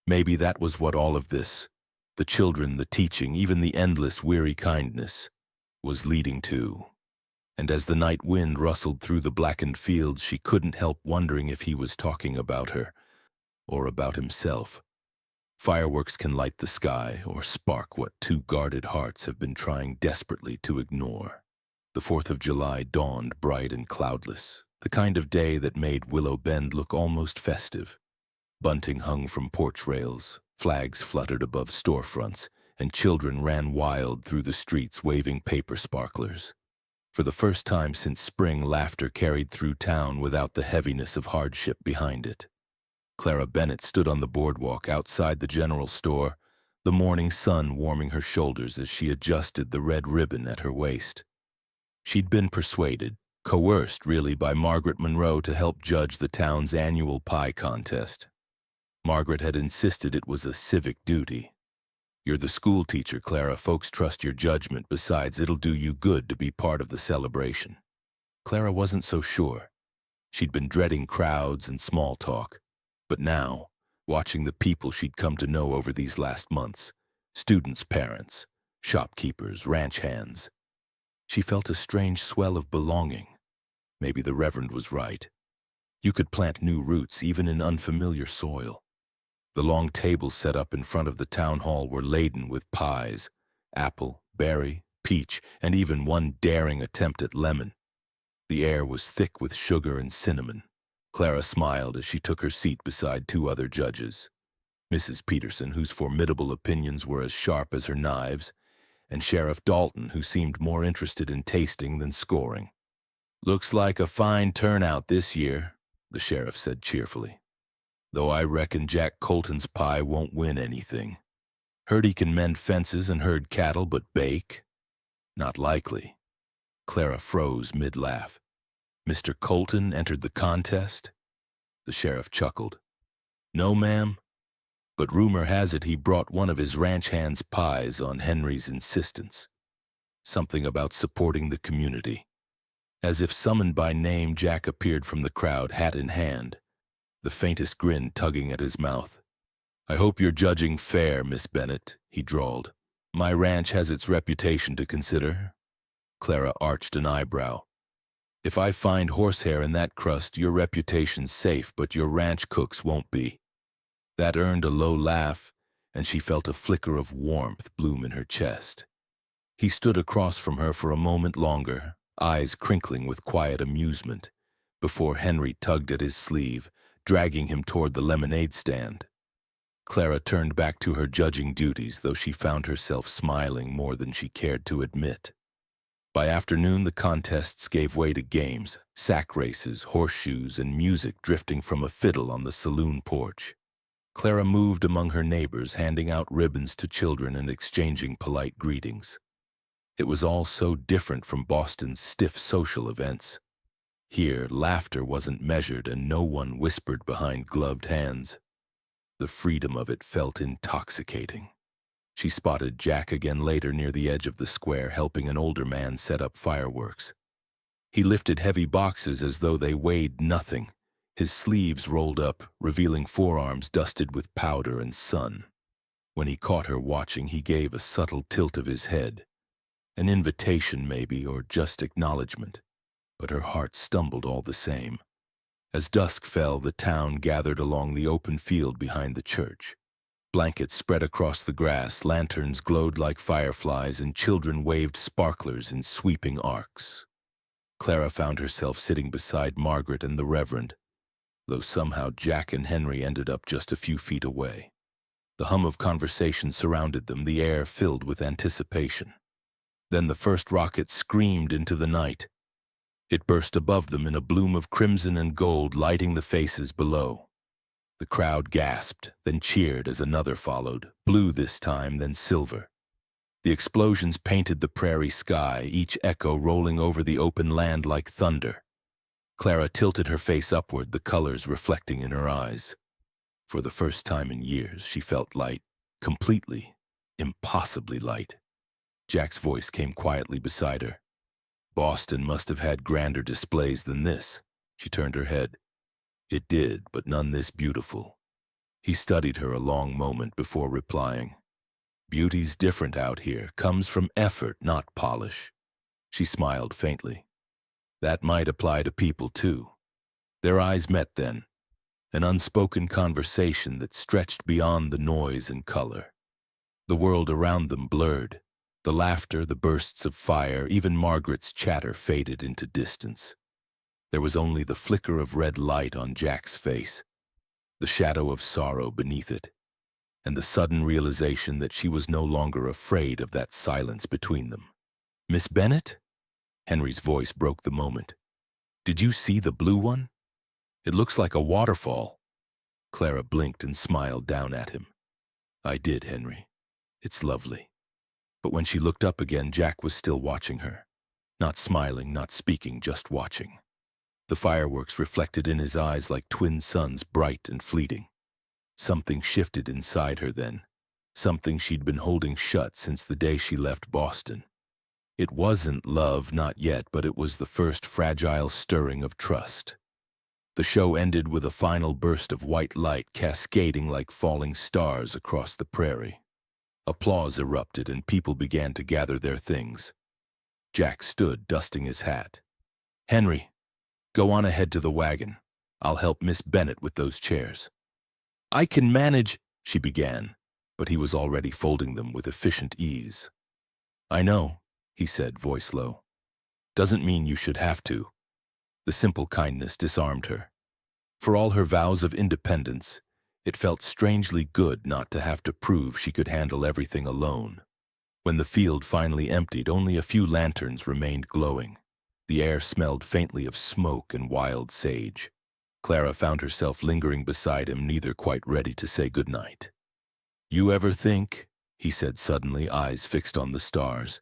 [SPEAKER 1] Maybe that was what all of this, the children, the teaching, even the endless weary kindness, was leading to. And as the night wind rustled through the blackened fields, she couldn't help wondering if he was talking about her, or about himself. Fireworks can light the sky, or spark what two guarded hearts have been trying desperately to ignore. The 4th of July dawned bright and cloudless, the kind of day that made Willow Bend look almost festive. Bunting hung from porch rails, flags fluttered above storefronts, and children ran wild through the streets waving paper sparklers. For the first time since spring, laughter carried through town without the heaviness of hardship behind it. Clara Bennett stood on the boardwalk outside the general store, the morning sun warming her shoulders as she adjusted the red ribbon at her waist. She'd been persuaded, coerced really, by Margaret Monroe to help judge the town's annual pie contest. Margaret had insisted it was a civic duty. "You're the school teacher, Clara. Folks trust your judgment. Besides, it'll do you good to be part of the celebration." Clara wasn't so sure. She'd been dreading crowds and small talk. But now, watching the people she'd come to know over these last months, students' parents, shopkeepers, ranch hands, she felt a strange swell of belonging. Maybe the Reverend was right. You could plant new roots even in unfamiliar soil. The long tables set up in front of the town hall were laden with pies, apple, berry, peach, and even one daring attempt at lemon. The air was thick with sugar and cinnamon. Clara smiled as she took her seat beside two other judges. Mrs. Peterson, whose formidable opinions were as sharp as her knives, and Sheriff Dalton, who seemed more interested in tasting than scoring. "Looks like a fine turnout this year," the sheriff said cheerfully. "Though I reckon Jack Colton's pie won't win anything. Heard he can mend fences and herd cattle, but bake? Not likely." Clara froze mid-laugh. "Mr. Colton entered the contest?" The sheriff chuckled. "No, ma'am. But rumor has it he brought one of his ranch hands' pies on Henry's insistence. Something about supporting the community." As if summoned by name, Jack appeared from the crowd, hat in hand, the faintest grin tugging at his mouth. "I hope you're judging fair, Miss Bennett," he drawled. "My ranch has its reputation to consider." Clara arched an eyebrow. "If I find horsehair in that crust, your reputation's safe, but your ranch cooks won't be." That earned a low laugh, and she felt a flicker of warmth bloom in her chest. He stood across from her for a moment longer, eyes crinkling with quiet amusement, before Henry tugged at his sleeve, dragging him toward the lemonade stand. Clara turned back to her judging duties, though she found herself smiling more than she cared to admit. By afternoon, the contests gave way to games, sack races, horseshoes, and music drifting from a fiddle on the saloon porch. Clara moved among her neighbors, handing out ribbons to children and exchanging polite greetings. It was all so different from Boston's stiff social events. Here, laughter wasn't measured and no one whispered behind gloved hands. The freedom of it felt intoxicating. She spotted Jack again later near the edge of the square, helping an older man set up fireworks. He lifted heavy boxes as though they weighed nothing, his sleeves rolled up, revealing forearms dusted with powder and sun. When he caught her watching, he gave a subtle tilt of his head. An invitation, maybe, or just acknowledgement, but her heart stumbled all the same. As dusk fell, the town gathered along the open field behind the church. Blankets spread across the grass, lanterns glowed like fireflies, and children waved sparklers in sweeping arcs. Clara found herself sitting beside Margaret and the Reverend, though somehow Jack and Henry ended up just a few feet away. The hum of conversation surrounded them, the air filled with anticipation. Then the first rocket screamed into the night. It burst above them in a bloom of crimson and gold, lighting the faces below. The crowd gasped, then cheered as another followed, blue this time, then silver. The explosions painted the prairie sky, each echo rolling over the open land like thunder. Clara tilted her face upward, the colors reflecting in her eyes. For the first time in years, she felt light, completely, impossibly light. Jack's voice came quietly beside her. Boston must have had grander displays than this. She turned her head. It did, but none this beautiful. He studied her a long moment before replying. Beauty's different out here, comes from effort, not polish. She smiled faintly. That might apply to people too. Their eyes met then, an unspoken conversation that stretched beyond the noise and color. The world around them blurred. The laughter, the bursts of fire, even Margaret's chatter faded into distance. There was only the flicker of red light on Jack's face, the shadow of sorrow beneath it, and the sudden realization that she was no longer afraid of that silence between them. "Miss Bennet?" Henry's voice broke the moment. "Did you see the blue one? It looks like a waterfall." Clara blinked and smiled down at him. "I did, Henry. It's lovely." But when she looked up again, Jack was still watching her. Not smiling, not speaking, just watching. The fireworks reflected in his eyes like twin suns, bright and fleeting. Something shifted inside her then, something she'd been holding shut since the day she left Boston. It wasn't love, not yet, but it was the first fragile stirring of trust. The show ended with a final burst of white light cascading like falling stars across the prairie. Applause erupted and people began to gather their things. Jack stood, dusting his hat. "Henry, go on ahead to the wagon. I'll help Miss Bennet with those chairs." "I can manage," she began, but he was already folding them with efficient ease. "I know," he said, voice low. "Doesn't mean you should have to." The simple kindness disarmed her. For all her vows of independence, it felt strangely good not to have to prove she could handle everything alone. When the field finally emptied, only a few lanterns remained glowing. The air smelled faintly of smoke and wild sage. Clara found herself lingering beside him, neither quite ready to say goodnight. "You ever think," he said suddenly, eyes fixed on the stars,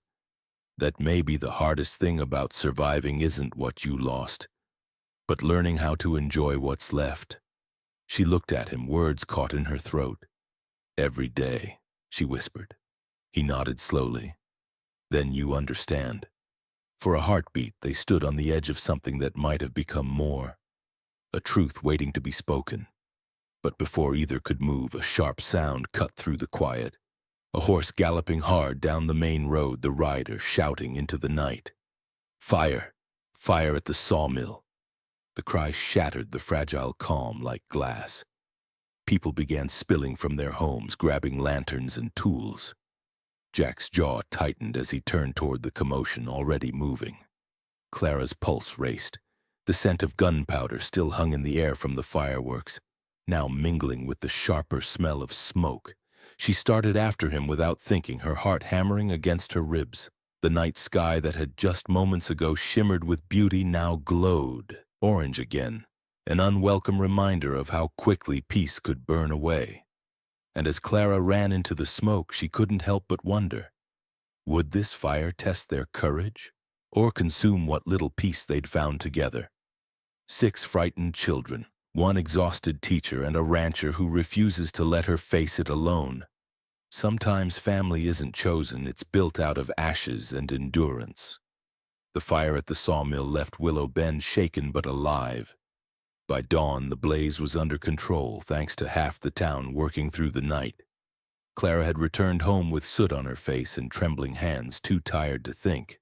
[SPEAKER 1] "that maybe the hardest thing about surviving isn't what you lost, but learning how to enjoy what's left?" She looked at him, words caught in her throat. "Every day," she whispered. He nodded slowly. "Then you understand." For a heartbeat, they stood on the edge of something that might have become more. A truth waiting to be spoken. But before either could move, a sharp sound cut through the quiet. A horse galloping hard down the main road, the rider shouting into the night. "Fire! Fire at the sawmill!" The cry shattered the fragile calm like glass. People began spilling from their homes, grabbing lanterns and tools. Jack's jaw tightened as he turned toward the commotion, already moving. Clara's pulse raced. The scent of gunpowder still hung in the air from the fireworks, now mingling with the sharper smell of smoke. She started after him without thinking, her heart hammering against her ribs. The night sky that had just moments ago shimmered with beauty now glowed, orange again, an unwelcome reminder of how quickly peace could burn away. And as Clara ran into the smoke, she couldn't help but wonder, would this fire test their courage, or consume what little peace they'd found together? 6 frightened children, 1 exhausted teacher, and a rancher who refuses to let her face it alone. Sometimes family isn't chosen, it's built out of ashes and endurance. The fire at the sawmill left Willow Bend shaken but alive. By dawn, the blaze was under control, thanks to half the town working through the night. Clara had returned home with soot on her face and trembling hands, too tired to think.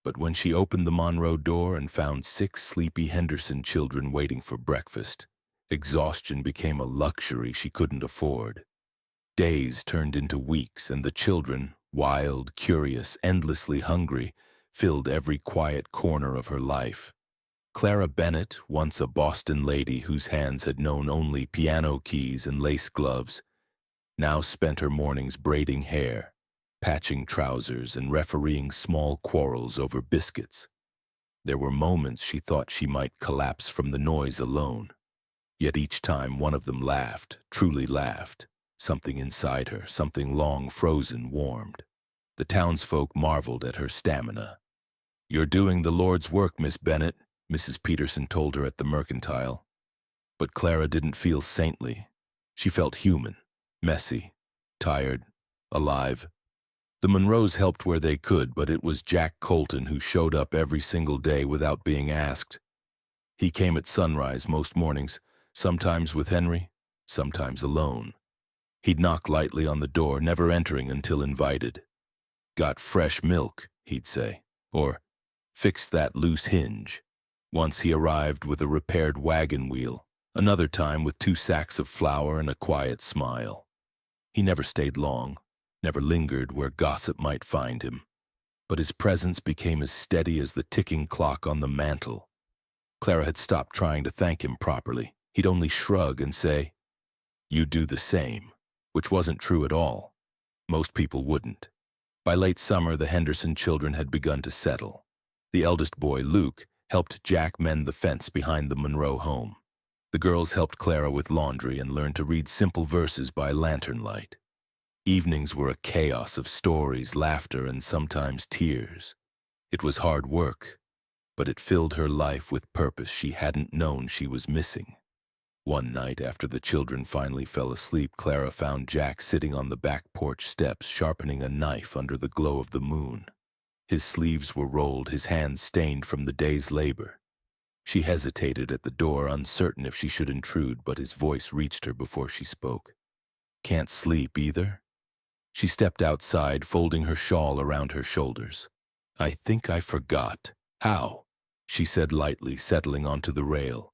[SPEAKER 1] But when she opened the Monroe door and found 6 sleepy Henderson children waiting for breakfast, exhaustion became a luxury she couldn't afford. Days turned into weeks, and the children, wild, curious, endlessly hungry, filled every quiet corner of her life. Clara Bennet, once a Boston lady whose hands had known only piano keys and lace gloves, now spent her mornings braiding hair, patching trousers and refereeing small quarrels over biscuits. There were moments she thought she might collapse from the noise alone. Yet each time one of them laughed, truly laughed. Something inside her, something long frozen, warmed. The townsfolk marveled at her stamina. "You're doing the Lord's work, Miss Bennet," Mrs. Peterson told her at the mercantile. But Clara didn't feel saintly. She felt human, messy, tired, alive. The Monroes helped where they could, but it was Jack Colton who showed up every single day without being asked. He came at sunrise most mornings, sometimes with Henry, sometimes alone. He'd knock lightly on the door, never entering until invited. "Got fresh milk," he'd say, or "Fix that loose hinge." Once he arrived with a repaired wagon wheel, another time with 2 sacks of flour and a quiet smile. He never stayed long, never lingered where gossip might find him, but his presence became as steady as the ticking clock on the mantel. Clara had stopped trying to thank him properly. He'd only shrug and say, "You do the same," which wasn't true at all. Most people wouldn't. By late summer, the Henderson children had begun to settle. The eldest boy, Luke, helped Jack mend the fence behind the Monroe home. The girls helped Clara with laundry and learned to read simple verses by lantern light. Evenings were a chaos of stories, laughter, and sometimes tears. It was hard work, but it filled her life with purpose she hadn't known she was missing. One night, after the children finally fell asleep, Clara found Jack sitting on the back porch steps, sharpening a knife under the glow of the moon. His sleeves were rolled, his hands stained from the day's labor. She hesitated at the door, uncertain if she should intrude, but his voice reached her before she spoke. "Can't sleep either?" She stepped outside, folding her shawl around her shoulders. "I think I forgot." "How?" she said lightly, settling onto the rail.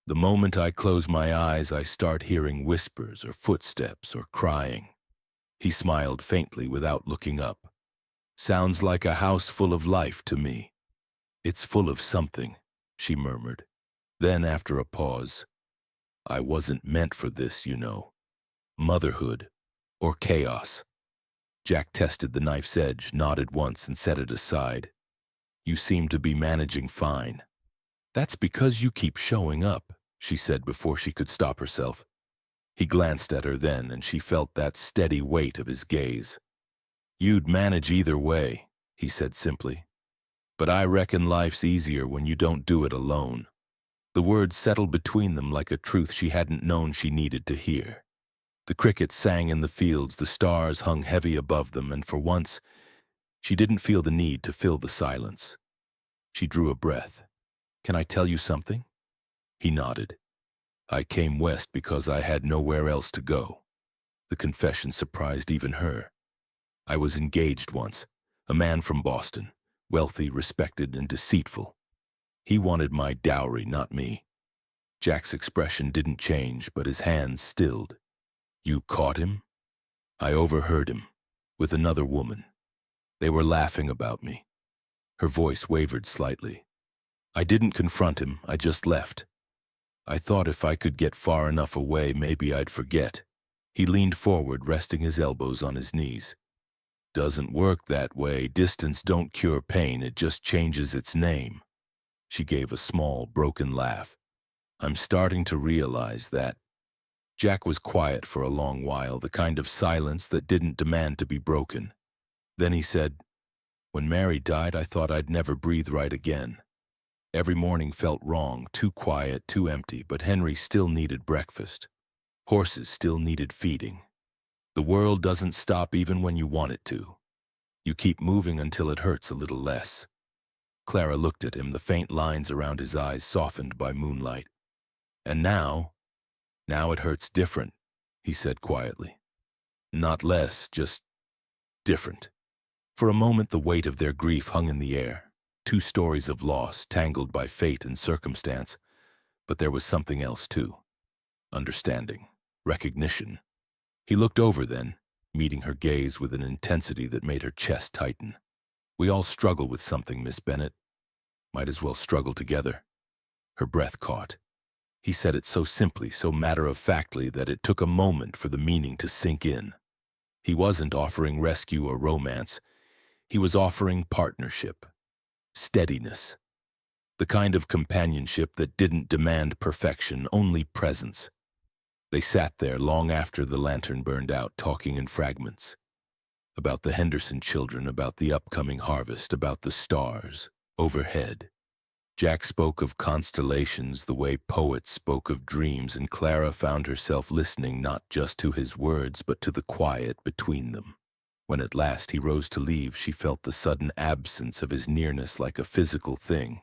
[SPEAKER 1] "The moment I close my eyes, I start hearing whispers or footsteps or crying." He smiled faintly without looking up. "Sounds like a house full of life to me." "It's full of something," she murmured. Then, after a pause, "I wasn't meant for this, you know. Motherhood or chaos." Jack tested the knife's edge, nodded once, and set it aside. "You seem to be managing fine." "That's because you keep showing up," she said before she could stop herself. He glanced at her then, and she felt that steady weight of his gaze. "You'd manage either way," he said simply. "But I reckon life's easier when you don't do it alone." The words settled between them like a truth she hadn't known she needed to hear. The crickets sang in the fields, the stars hung heavy above them, and for once, she didn't feel the need to fill the silence. She drew a breath. "Can I tell you something?" He nodded. "I came west because I had nowhere else to go." The confession surprised even her. "I was engaged once, a man from Boston, wealthy, respected, and deceitful. He wanted my dowry, not me." Jack's expression didn't change, but his hands stilled. "You caught him?" "I overheard him, with another woman. They were laughing about me." Her voice wavered slightly. "I didn't confront him, I just left. I thought if I could get far enough away, maybe I'd forget." He leaned forward, resting his elbows on his knees. "Doesn't work that way. Distance don't cure pain, it just changes its name." She gave a small, broken laugh. "I'm starting to realize that." Jack was quiet for a long while, the kind of silence that didn't demand to be broken. Then he said, "When Mary died, I thought I'd never breathe right again. Every morning felt wrong, too quiet, too empty, but Henry still needed breakfast. Horses still needed feeding. The world doesn't stop even when you want it to. You keep moving until it hurts a little less." Clara looked at him, the faint lines around his eyes softened by moonlight. "And now it hurts different," he said quietly. "Not less, just different." For a moment the weight of their grief hung in the air. 2 stories of loss, tangled by fate and circumstance. But there was something else too. Understanding. Recognition. He looked over then, meeting her gaze with an intensity that made her chest tighten. "We all struggle with something, Miss Bennet. Might as well struggle together." Her breath caught. He said it so simply, so matter-of-factly, that it took a moment for the meaning to sink in. He wasn't offering rescue or romance. He was offering partnership, steadiness, the kind of companionship that didn't demand perfection, only presence. They sat there long after the lantern burned out, talking in fragments. About the Henderson children, about the upcoming harvest, about the stars overhead. Jack spoke of constellations the way poets spoke of dreams, and Clara found herself listening not just to his words, but to the quiet between them. When at last he rose to leave, she felt the sudden absence of his nearness like a physical thing.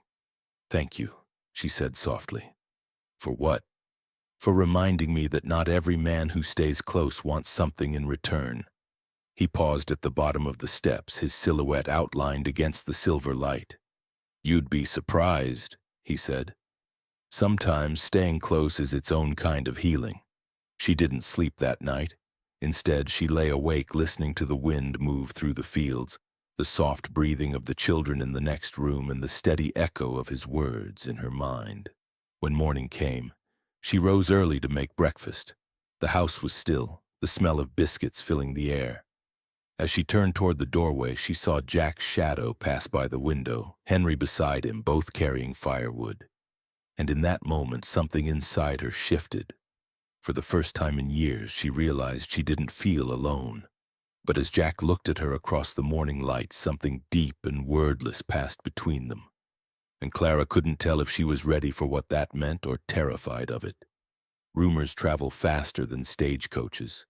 [SPEAKER 1] "Thank you," she said softly. "For what?" "For reminding me that not every man who stays close wants something in return." He paused at the bottom of the steps, his silhouette outlined against the silver light. "You'd be surprised," he said. "Sometimes staying close is its own kind of healing." She didn't sleep that night. Instead, she lay awake listening to the wind move through the fields, the soft breathing of the children in the next room, and the steady echo of his words in her mind. When morning came, she rose early to make breakfast. The house was still, the smell of biscuits filling the air. As she turned toward the doorway, she saw Jack's shadow pass by the window, Henry beside him, both carrying firewood. And in that moment, something inside her shifted. For the first time in years, she realized she didn't feel alone. But as Jack looked at her across the morning light, something deep and wordless passed between them. And Clara couldn't tell if she was ready for what that meant or terrified of it. Rumors travel faster than stagecoaches,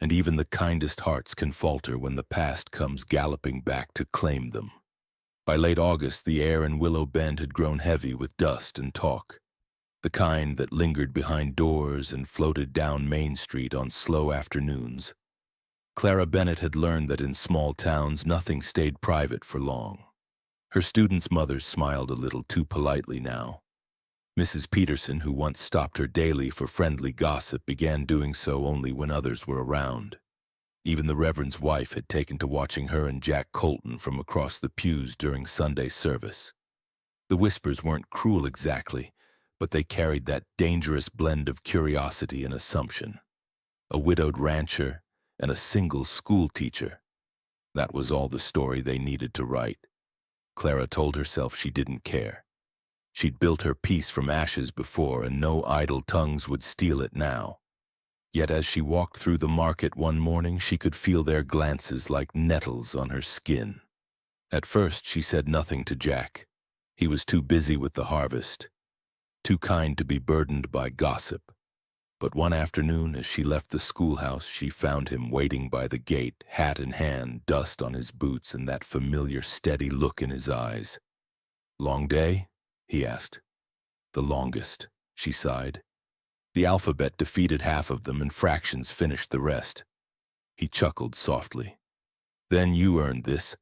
[SPEAKER 1] and even the kindest hearts can falter when the past comes galloping back to claim them. By late August, the air in Willow Bend had grown heavy with dust and talk, the kind that lingered behind doors and floated down Main Street on slow afternoons. Clara Bennett had learned that in small towns nothing stayed private for long. Her students' mothers smiled a little too politely now. Mrs. Peterson, who once stopped her daily for friendly gossip, began doing so only when others were around. Even the Reverend's wife had taken to watching her and Jack Colton from across the pews during Sunday service. The whispers weren't cruel exactly, but they carried that dangerous blend of curiosity and assumption. A widowed rancher and a single school teacher. That was all the story they needed to write. Clara told herself she didn't care. She'd built her peace from ashes before, and no idle tongues would steal it now. Yet as she walked through the market one morning, she could feel their glances like nettles on her skin. At first, she said nothing to Jack. He was too busy with the harvest, too kind to be burdened by gossip. But one afternoon, as she left the schoolhouse, she found him waiting by the gate, hat in hand, dust on his boots, and that familiar, steady look in his eyes. "Long day?" he asked. "The longest," she sighed. The alphabet defeated half of them, and fractions finished the rest. He chuckled softly. "Then you earned this."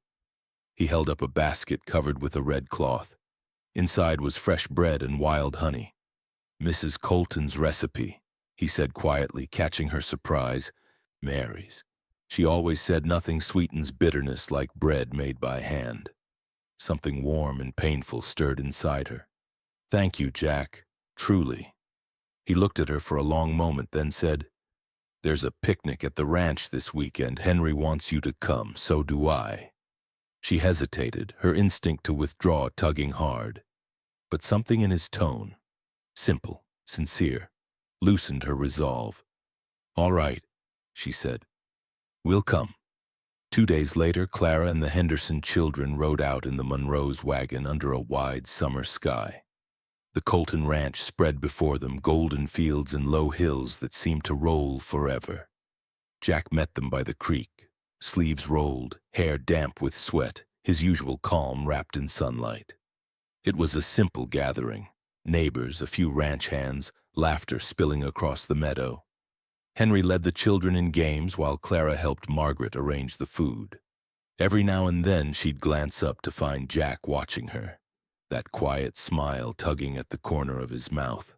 [SPEAKER 1] He held up a basket covered with a red cloth. Inside was fresh bread and wild honey. "Mrs. Colton's recipe," he said quietly, catching her surprise. "Mary's. She always said nothing sweetens bitterness like bread made by hand." Something warm and painful stirred inside her. "Thank you, Jack. Truly." He looked at her for a long moment, then said, "There's a picnic at the ranch this weekend. Henry wants you to come, so do I." She hesitated, her instinct to withdraw tugging hard. But something in his tone, simple, sincere, loosened her resolve. "All right," she said. "We'll come." 2 days later, Clara and the Henderson children rode out in the Monroe's wagon under a wide summer sky. The Colton Ranch spread before them, golden fields and low hills that seemed to roll forever. Jack met them by the creek, sleeves rolled, hair damp with sweat, his usual calm wrapped in sunlight. It was a simple gathering, neighbors, a few ranch hands, laughter spilling across the meadow. Henry led the children in games while Clara helped Margaret arrange the food. Every now and then she'd glance up to find Jack watching her, that quiet smile tugging at the corner of his mouth.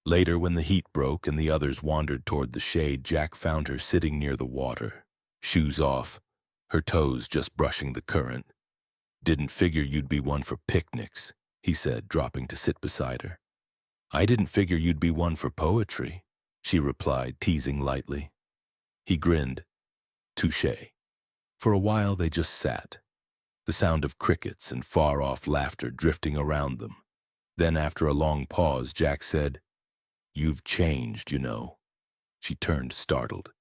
[SPEAKER 1] Later, when the heat broke and the others wandered toward the shade, Jack found her sitting near the water, shoes off, her toes just brushing the current. "Didn't figure you'd be one for picnics," he said, dropping to sit beside her. "I didn't figure you'd be one for poetry," she replied, teasing lightly. He grinned. Touché. For a while they just sat, the sound of crickets and far-off laughter drifting around them. Then, after a long pause, Jack said, "You've changed, you know." She turned, startled.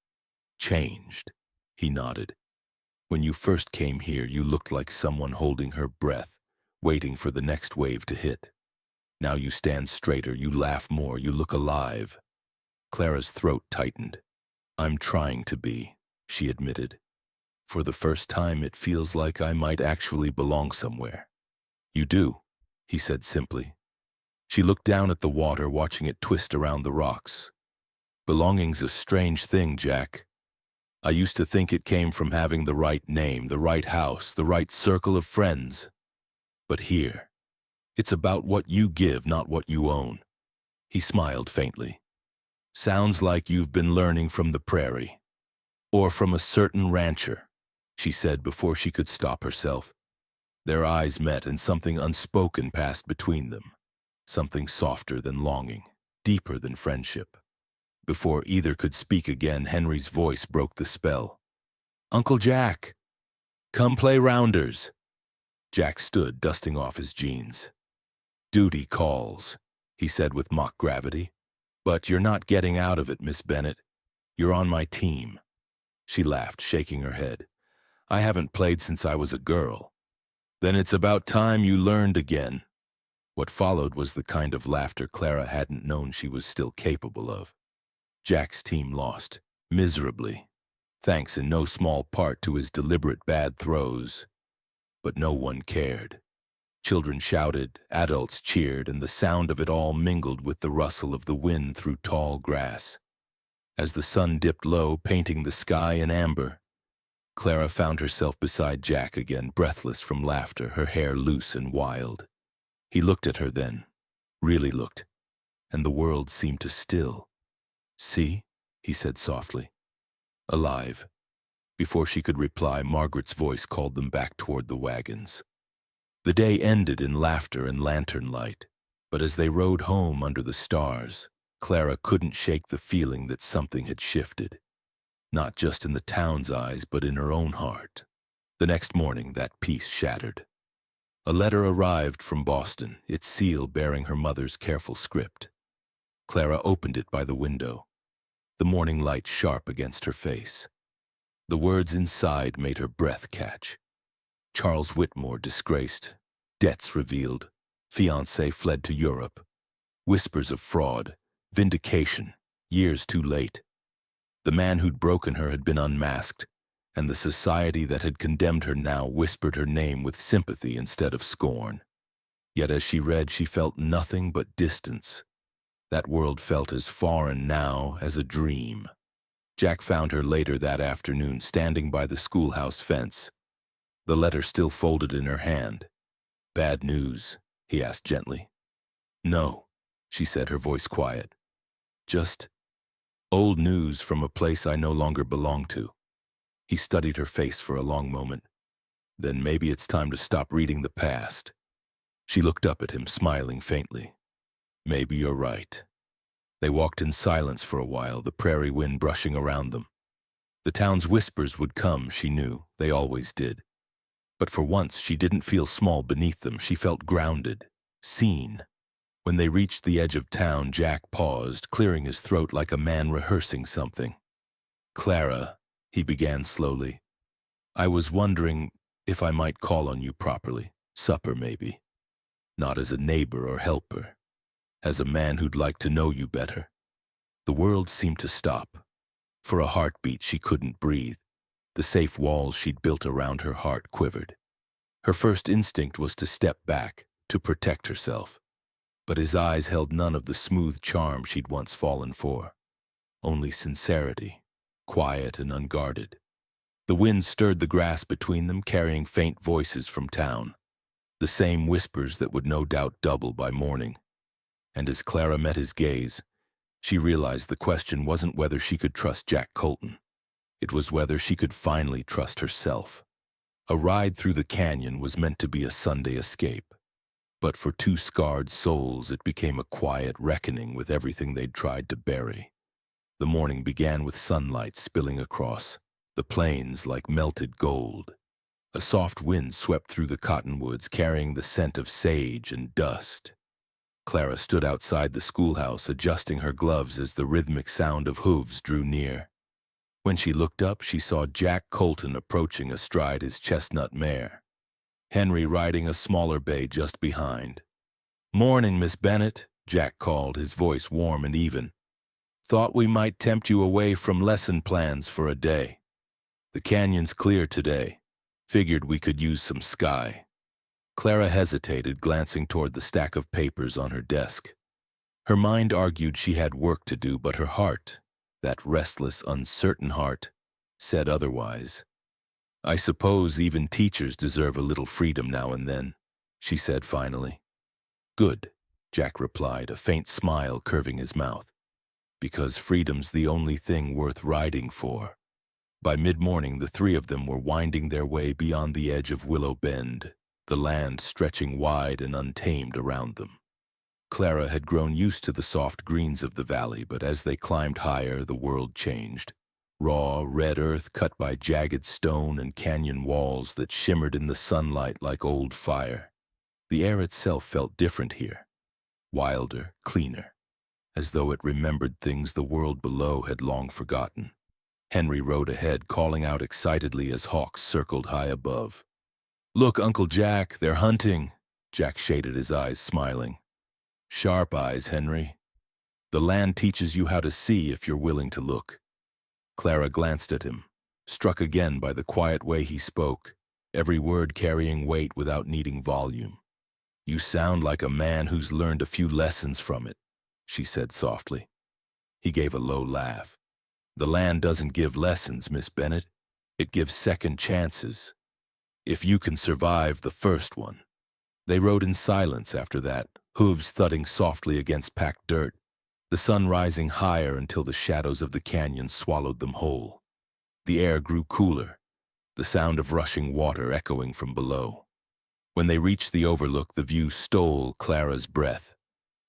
[SPEAKER 1] "Changed?" He nodded. "When you first came here, you looked like someone holding her breath, waiting for the next wave to hit. Now you stand straighter, you laugh more, you look alive." Clara's throat tightened. "I'm trying to be," she admitted. "For the first time, it feels like I might actually belong somewhere." "You do," he said simply. She looked down at the water, watching it twist around the rocks. "Belonging's a strange thing, Jack. I used to think it came from having the right name, the right house, the right circle of friends. But here, it's about what you give, not what you own." He smiled faintly. "Sounds like you've been learning from the prairie. Or from a certain rancher," she said before she could stop herself. Their eyes met and something unspoken passed between them. Something softer than longing, deeper than friendship. Before either could speak again, Henry's voice broke the spell. "Uncle Jack, come play rounders." Jack stood, dusting off his jeans. "Duty calls," he said with mock gravity. "But you're not getting out of it, Miss Bennett. You're on my team." She laughed, shaking her head. "I haven't played since I was a girl." "Then it's about time you learned again." What followed was the kind of laughter Clara hadn't known she was still capable of. Jack's team lost, miserably, thanks in no small part to his deliberate bad throws. But no one cared. Children shouted, adults cheered, and the sound of it all mingled with the rustle of the wind through tall grass. As the sun dipped low, painting the sky in amber, Clara found herself beside Jack again, breathless from laughter, her hair loose and wild. He looked at her then, really looked, and the world seemed to still. "See?" he said softly. "Alive." Before she could reply, Margaret's voice called them back toward the wagons. The day ended in laughter and lantern light, but as they rode home under the stars, Clara couldn't shake the feeling that something had shifted. Not just in the town's eyes, but in her own heart. The next morning, that peace shattered. A letter arrived from Boston, its seal bearing her mother's careful script. Clara opened it by the window, the morning light sharp against her face. The words inside made her breath catch. Charles Whitmore disgraced, debts revealed, fiancé fled to Europe. Whispers of fraud, vindication, years too late. The man who'd broken her had been unmasked, and the society that had condemned her now whispered her name with sympathy instead of scorn. Yet as she read, she felt nothing but distance. That world felt as foreign now as a dream. Jack found her later that afternoon, standing by the schoolhouse fence, the letter still folded in her hand. "Bad news?" he asked gently. "No," she said, her voice quiet. "Just old news from a place I no longer belong to." He studied her face for a long moment. "Then maybe it's time to stop reading the past." She looked up at him, smiling faintly. "Maybe you're right." They walked in silence for a while, the prairie wind brushing around them. The town's whispers would come, she knew. They always did. But for once, she didn't feel small beneath them. She felt grounded, seen. When they reached the edge of town, Jack paused, clearing his throat like a man rehearsing something. "Clara," he began slowly, "I was wondering if I might call on you properly. Supper, maybe. Not as a neighbor or helper. As a man who'd like to know you better." The world seemed to stop. For a heartbeat, she couldn't breathe. The safe walls she'd built around her heart quivered. Her first instinct was to step back, to protect herself. But his eyes held none of the smooth charm she'd once fallen for. Only sincerity, quiet and unguarded. The wind stirred the grass between them, carrying faint voices from town. The same whispers that would no doubt double by morning. And as Clara met his gaze, she realized the question wasn't whether she could trust Jack Colton. It was whether she could finally trust herself. A ride through the canyon was meant to be a Sunday escape. But for two scarred souls, it became a quiet reckoning with everything they'd tried to bury. The morning began with sunlight spilling across, the plains like melted gold. A soft wind swept through the cottonwoods, carrying the scent of sage and dust. Clara stood outside the schoolhouse, adjusting her gloves as the rhythmic sound of hooves drew near. When she looked up, she saw Jack Colton approaching astride his chestnut mare, Henry riding a smaller bay just behind. "Morning, Miss Bennett," Jack called, his voice warm and even. "Thought we might tempt you away from lesson plans for a day. The canyon's clear today. Figured we could use some sky." Clara hesitated, glancing toward the stack of papers on her desk. Her mind argued she had work to do, but her heart, that restless, uncertain heart, said otherwise. "I suppose even teachers deserve a little freedom now and then," she said finally. "Good," Jack replied, a faint smile curving his mouth. "Because freedom's the only thing worth riding for." By mid-morning, the three of them were winding their way beyond the edge of Willow Bend, the land stretching wide and untamed around them. Clara had grown used to the soft greens of the valley, but as they climbed higher, the world changed. Raw, red earth cut by jagged stone and canyon walls that shimmered in the sunlight like old fire. The air itself felt different here, wilder, cleaner, as though it remembered things the world below had long forgotten. Henry rode ahead, calling out excitedly as hawks circled high above. "Look, Uncle Jack, they're hunting." Jack shaded his eyes, smiling. "Sharp eyes, Henry. The land teaches you how to see if you're willing to look." Clara glanced at him, struck again by the quiet way he spoke, every word carrying weight without needing volume. "You sound like a man who's learned a few lessons from it," she said softly. He gave a low laugh. "The land doesn't give lessons, Miss Bennett. It gives second chances. If you can survive the first one." They rode in silence after that, hooves thudding softly against packed dirt, the sun rising higher until the shadows of the canyon swallowed them whole. The air grew cooler, the sound of rushing water echoing from below. When they reached the overlook, the view stole Clara's breath.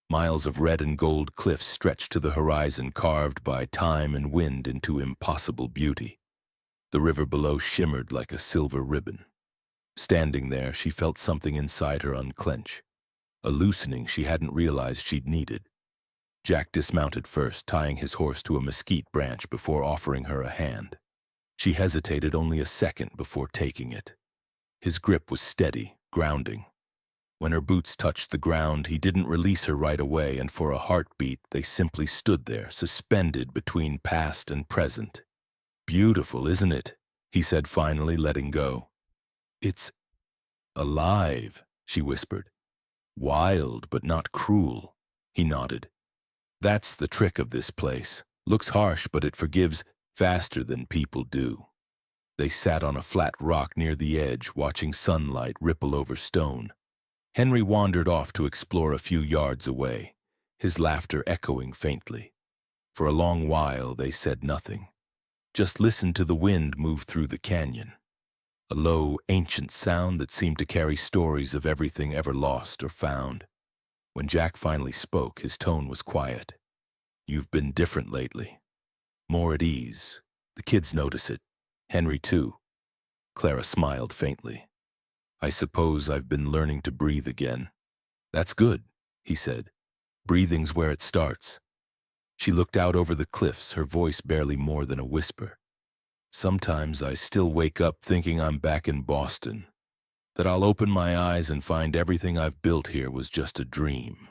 [SPEAKER 1] Miles of red and gold cliffs stretched to the horizon, carved by time and wind into impossible beauty. The river below shimmered like a silver ribbon. Standing there, she felt something inside her unclench, a loosening she hadn't realized she'd needed. Jack dismounted first, tying his horse to a mesquite branch before offering her a hand. She hesitated only a second before taking it. His grip was steady, grounding. When her boots touched the ground, he didn't release her right away, and for a heartbeat, they simply stood there, suspended between past and present. "Beautiful, isn't it?" he said finally, letting go. "It's alive," she whispered. "Wild, but not cruel," he nodded. "That's the trick of this place. Looks harsh, but it forgives faster than people do." They sat on a flat rock near the edge, watching sunlight ripple over stone. Henry wandered off to explore a few yards away, his laughter echoing faintly. For a long while they said nothing, just listened to the wind move through the canyon, a low, ancient sound that seemed to carry stories of everything ever lost or found. When Jack finally spoke, his tone was quiet. "You've been different lately, more at ease. The kids notice it, Henry too." Clara smiled faintly. "I suppose I've been learning to breathe again." "That's good," he said. "Breathing's where it starts." She looked out over the cliffs, her voice barely more than a whisper. "Sometimes I still wake up thinking I'm back in Boston, that I'll open my eyes and find everything I've built here was just a dream."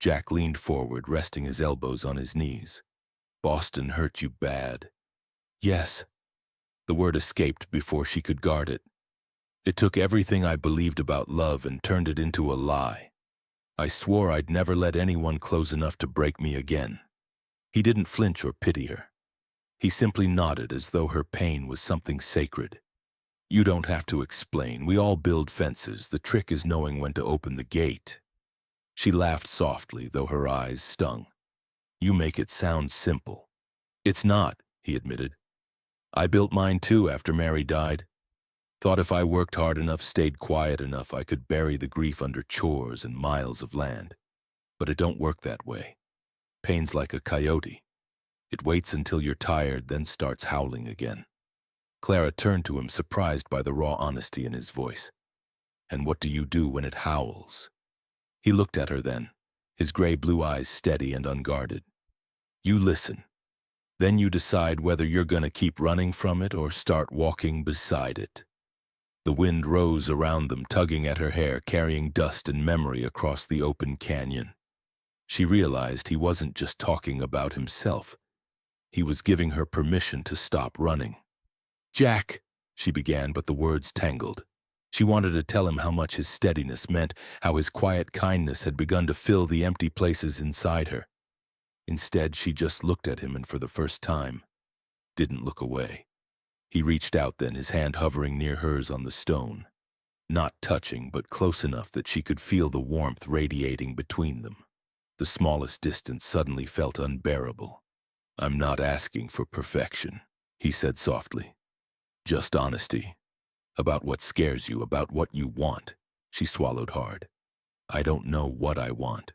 [SPEAKER 1] Jack leaned forward, resting his elbows on his knees. "Boston hurt you bad." "Yes." The word escaped before she could guard it. "It took everything I believed about love and turned it into a lie. I swore I'd never let anyone close enough to break me again." He didn't flinch or pity her. He simply nodded as though her pain was something sacred. "You don't have to explain. We all build fences. The trick is knowing when to open the gate." She laughed softly, though her eyes stung. "You make it sound simple." "It's not," he admitted. "I built mine too after Mary died. Thought if I worked hard enough, stayed quiet enough, I could bury the grief under chores and miles of land. But it don't work that way. Pain's like a coyote. It waits until you're tired, then starts howling again." Clara turned to him, surprised by the raw honesty in his voice. "And what do you do when it howls?" He looked at her then, his gray-blue eyes steady and unguarded. "You listen. Then you decide whether you're gonna keep running from it or start walking beside it." The wind rose around them, tugging at her hair, carrying dust and memory across the open canyon. She realized he wasn't just talking about himself. He was giving her permission to stop running. "Jack," she began, but the words tangled. She wanted to tell him how much his steadiness meant, how his quiet kindness had begun to fill the empty places inside her. Instead, she just looked at him and for the first time, didn't look away. He reached out then, his hand hovering near hers on the stone. Not touching, but close enough that she could feel the warmth radiating between them. The smallest distance suddenly felt unbearable. "I'm not asking for perfection," he said softly. "Just honesty. About what scares you, about what you want." She swallowed hard. "I don't know what I want."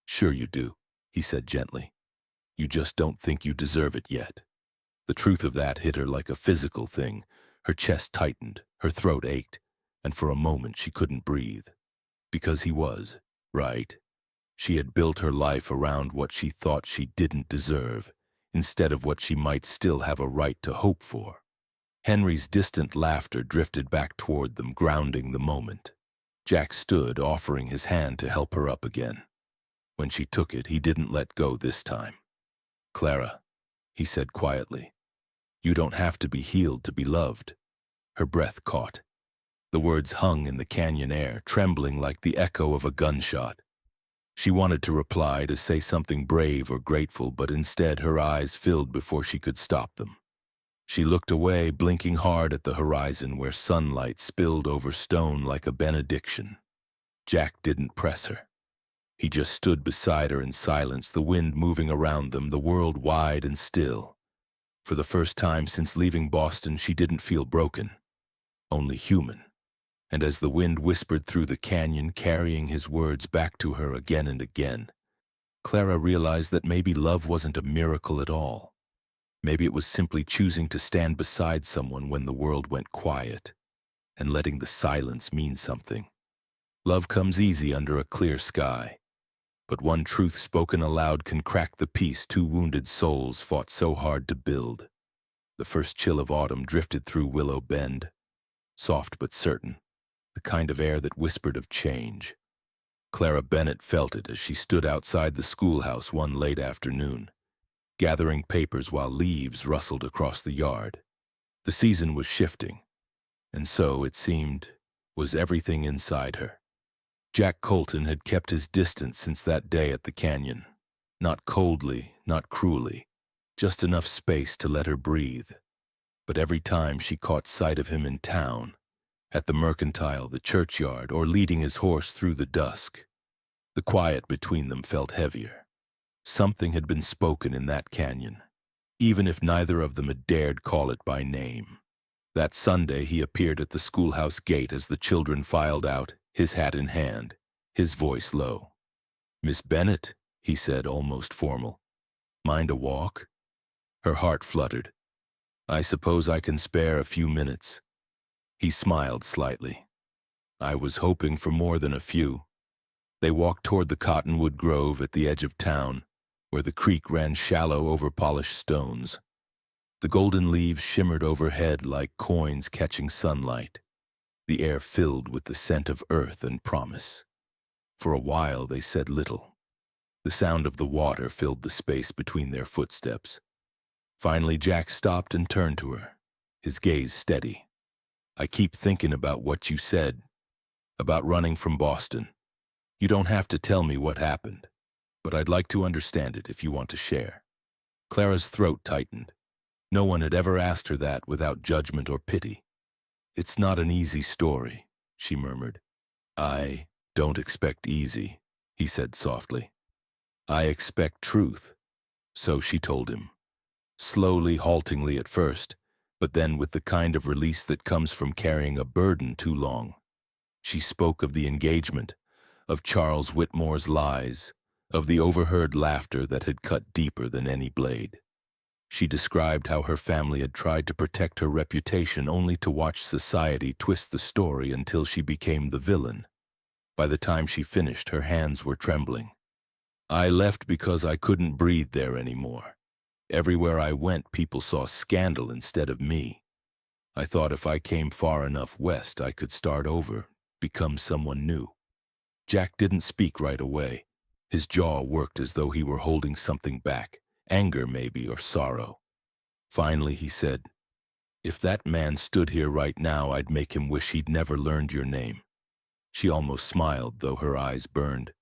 [SPEAKER 1] "Sure you do," he said gently. "You just don't think you deserve it yet." The truth of that hit her like a physical thing. Her chest tightened, her throat ached, and for a moment she couldn't breathe. Because he was, right? She had built her life around what she thought she didn't deserve, instead of what she might still have a right to hope for. Henry's distant laughter drifted back toward them, grounding the moment. Jack stood, offering his hand to help her up again. When she took it, he didn't let go this time. "Clara," he said quietly, "you don't have to be healed to be loved." Her breath caught. The words hung in the canyon air, trembling like the echo of a gunshot. She wanted to reply, to say something brave or grateful, but instead her eyes filled before she could stop them. She looked away, blinking hard at the horizon where sunlight spilled over stone like a benediction. Jack didn't press her. He just stood beside her in silence, the wind moving around them, the world wide and still. For the first time since leaving Boston, she didn't feel broken, only human. And as the wind whispered through the canyon, carrying his words back to her again and again, Clara realized that maybe love wasn't a miracle at all. Maybe it was simply choosing to stand beside someone when the world went quiet, and letting the silence mean something. Love comes easy under a clear sky, but one truth spoken aloud can crack the peace two wounded souls fought so hard to build. The first chill of autumn drifted through Willow Bend, soft but certain, the kind of air that whispered of change. Clara Bennett felt it as she stood outside the schoolhouse one late afternoon, gathering papers while leaves rustled across the yard. The season was shifting, and so, it seemed, was everything inside her. Jack Colton had kept his distance since that day at the canyon. Not coldly, not cruelly, just enough space to let her breathe. But every time she caught sight of him in town, at the mercantile, the churchyard, or leading his horse through the dusk, the quiet between them felt heavier. Something had been spoken in that canyon, even if neither of them had dared call it by name. That Sunday he appeared at the schoolhouse gate as the children filed out, his hat in hand, his voice low. "Miss Bennett," he said, almost formal. "Mind a walk?" Her heart fluttered. "I suppose I can spare a few minutes." He smiled slightly. "I was hoping for more than a few." They walked toward the cottonwood grove at the edge of town, where the creek ran shallow over polished stones. The golden leaves shimmered overhead like coins catching sunlight, the air filled with the scent of earth and promise. For a while they said little. The sound of the water filled the space between their footsteps. Finally Jack stopped and turned to her, his gaze steady. "I keep thinking about what you said, about running from Boston. You don't have to tell me what happened, but I'd like to understand it if you want to share." Clara's throat tightened. No one had ever asked her that without judgment or pity. "It's not an easy story," she murmured. "I don't expect easy," he said softly. "I expect truth." So she told him, slowly, haltingly at first, but then with the kind of release that comes from carrying a burden too long. She spoke of the engagement, of Charles Whitmore's lies, of the overheard laughter that had cut deeper than any blade. She described how her family had tried to protect her reputation only to watch society twist the story until she became the villain. By the time she finished, her hands were trembling. I left because I couldn't breathe there anymore. Everywhere I went, people saw scandal instead of me. I thought if I came far enough west, I could start over, become someone new. Jack didn't speak right away. His jaw worked as though he were holding something back, anger maybe, or sorrow. Finally, he said, "If that man stood here right now, I'd make him wish he'd never learned your name." She almost smiled, though her eyes burned.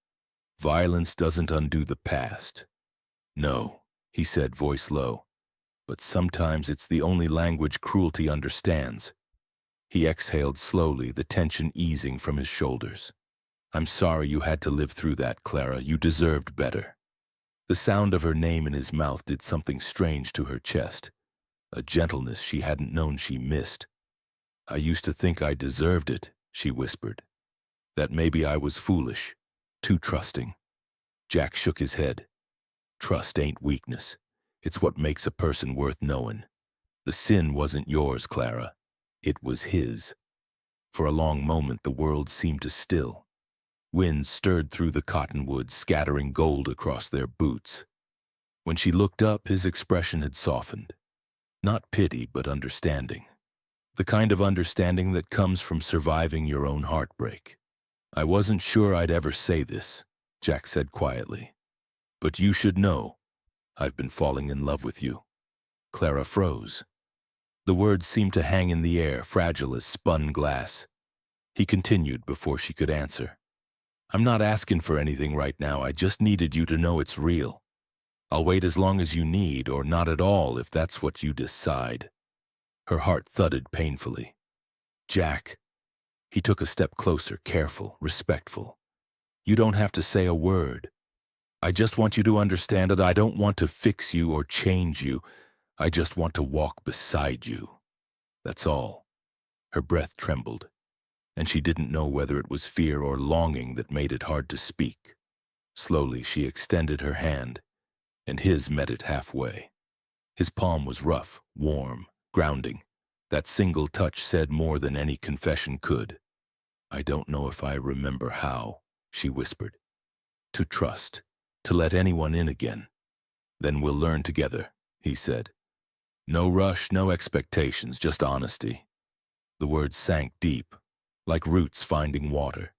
[SPEAKER 1] "Violence doesn't undo the past." "No," he said, voice low, "but sometimes it's the only language cruelty understands." He exhaled slowly, the tension easing from his shoulders. "I'm sorry you had to live through that, Clara. You deserved better." The sound of her name in his mouth did something strange to her chest, a gentleness she hadn't known she missed. "I used to think I deserved it," she whispered. "That maybe I was foolish, too trusting." Jack shook his head. "Trust ain't weakness. It's what makes a person worth knowing. The sin wasn't yours, Clara. It was his." For a long moment, the world seemed to still. Wind stirred through the cottonwoods, scattering gold across their boots. When she looked up, his expression had softened. Not pity, but understanding. The kind of understanding that comes from surviving your own heartbreak. "I wasn't sure I'd ever say this," Jack said quietly. "But you should know, I've been falling in love with you." Clara froze. The words seemed to hang in the air, fragile as spun glass. He continued before she could answer. "I'm not asking for anything right now. I just needed you to know it's real. I'll wait as long as you need, or not at all if that's what you decide." Her heart thudded painfully. "Jack." He took a step closer, careful, respectful. "You don't have to say a word. I just want you to understand that I don't want to fix you or change you. I just want to walk beside you. That's all." Her breath trembled, and she didn't know whether it was fear or longing that made it hard to speak. Slowly, she extended her hand, and his met it halfway. His palm was rough, warm, grounding. That single touch said more than any confession could. "I don't know if I remember how," she whispered. "To trust, to let anyone in again." "Then we'll learn together," he said. "No rush, no expectations, just honesty." The words sank deep, like roots finding water.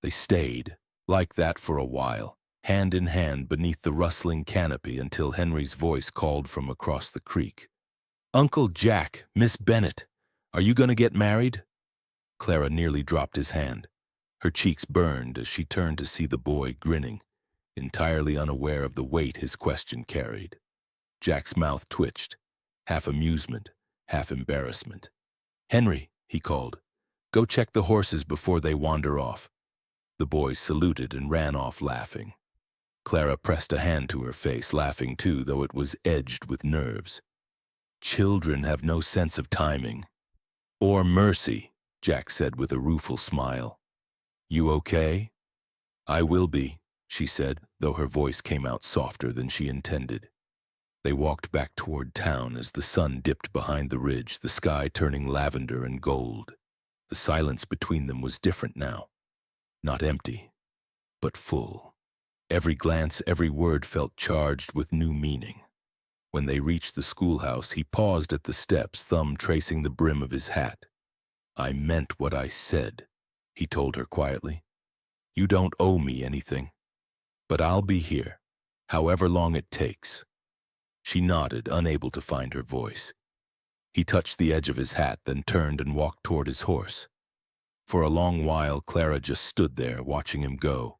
[SPEAKER 1] They stayed, like that for a while, hand in hand beneath the rustling canopy until Henry's voice called from across the creek. "Uncle Jack, Miss Bennett, are you going to get married?" Clara nearly dropped his hand. Her cheeks burned as she turned to see the boy grinning, entirely unaware of the weight his question carried. Jack's mouth twitched, half amusement, half embarrassment. "Henry," he called, "go check the horses before they wander off." The boy saluted and ran off laughing. Clara pressed a hand to her face, laughing too, though it was edged with nerves. "Children have no sense of timing. Or mercy," Jack said with a rueful smile. "You okay?" "I will be," she said, though her voice came out softer than she intended. They walked back toward town as the sun dipped behind the ridge, the sky turning lavender and gold. The silence between them was different now. Not empty, but full. Every glance, every word felt charged with new meaning. When they reached the schoolhouse, he paused at the steps, thumb tracing the brim of his hat. "I meant what I said," he told her quietly. "You don't owe me anything, but I'll be here, however long it takes." She nodded, unable to find her voice. He touched the edge of his hat, then turned and walked toward his horse. For a long while, Clara just stood there, watching him go.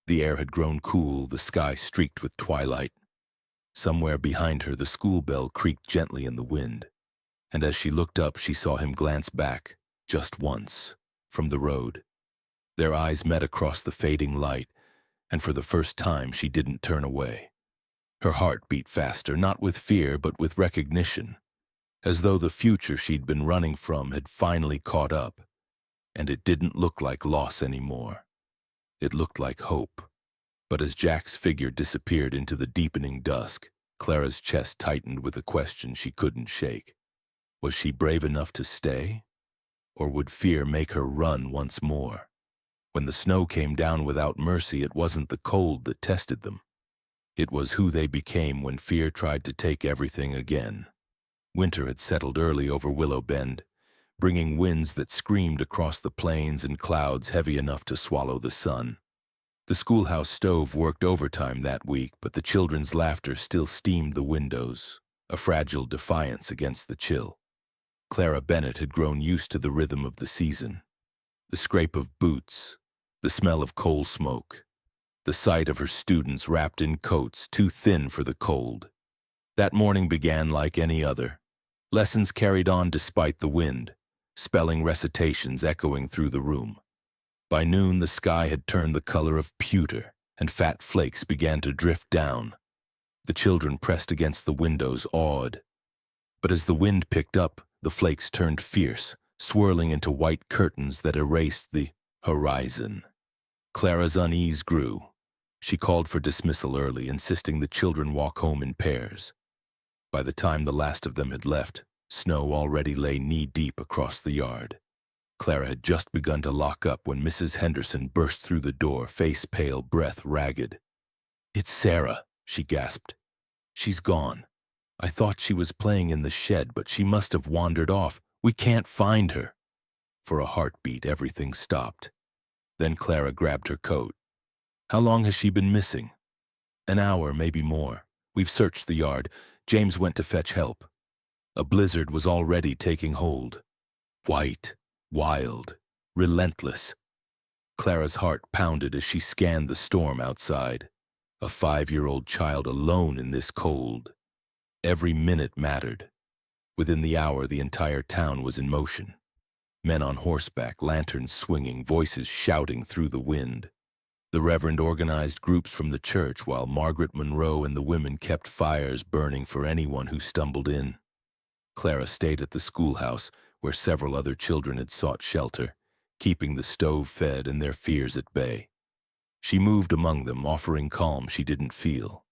[SPEAKER 1] The air had grown cool, the sky streaked with twilight. Somewhere behind her, the school bell creaked gently in the wind, and as she looked up, she saw him glance back, just once, from the road. Their eyes met across the fading light, and for the first time, she didn't turn away. Her heart beat faster, not with fear, but with recognition, as though the future she'd been running from had finally caught up, and it didn't look like loss anymore. It looked like hope. But as Jack's figure disappeared into the deepening dusk, Clara's chest tightened with a question she couldn't shake. Was she brave enough to stay? Or would fear make her run once more? When the snow came down without mercy, it wasn't the cold that tested them. It was who they became when fear tried to take everything again. Winter had settled early over Willow Bend, bringing winds that screamed across the plains and clouds heavy enough to swallow the sun. The schoolhouse stove worked overtime that week, but the children's laughter still steamed the windows, a fragile defiance against the chill. Clara Bennett had grown used to the rhythm of the season. The scrape of boots, the smell of coal smoke, the sight of her students wrapped in coats too thin for the cold. That morning began like any other. Lessons carried on despite the wind, spelling recitations echoing through the room. By noon, the sky had turned the color of pewter, and fat flakes began to drift down. The children pressed against the windows, awed. But as the wind picked up, the flakes turned fierce, swirling into white curtains that erased the horizon. Clara's unease grew. She called for dismissal early, insisting the children walk home in pairs. By the time the last of them had left, snow already lay knee-deep across the yard. Clara had just begun to lock up when Mrs. Henderson burst through the door, face pale, breath ragged. "It's Sarah," she gasped. "She's gone. I thought she was playing in the shed, but she must have wandered off. We can't find her." For a heartbeat, everything stopped. Then Clara grabbed her coat. "How long has she been missing?" "An hour, maybe more. We've searched the yard. James went to fetch help." A blizzard was already taking hold. White, wild, relentless. Clara's heart pounded as she scanned the storm outside. A 5-year-old child alone in this cold. Every minute mattered. Within the hour, the entire town was in motion. Men on horseback, lanterns swinging, voices shouting through the wind. The Reverend organized groups from the church, while Margaret Monroe and the women kept fires burning for anyone who stumbled in. Clara stayed at the schoolhouse, where several other children had sought shelter, keeping the stove fed and their fears at bay. She moved among them, offering calm she didn't feel.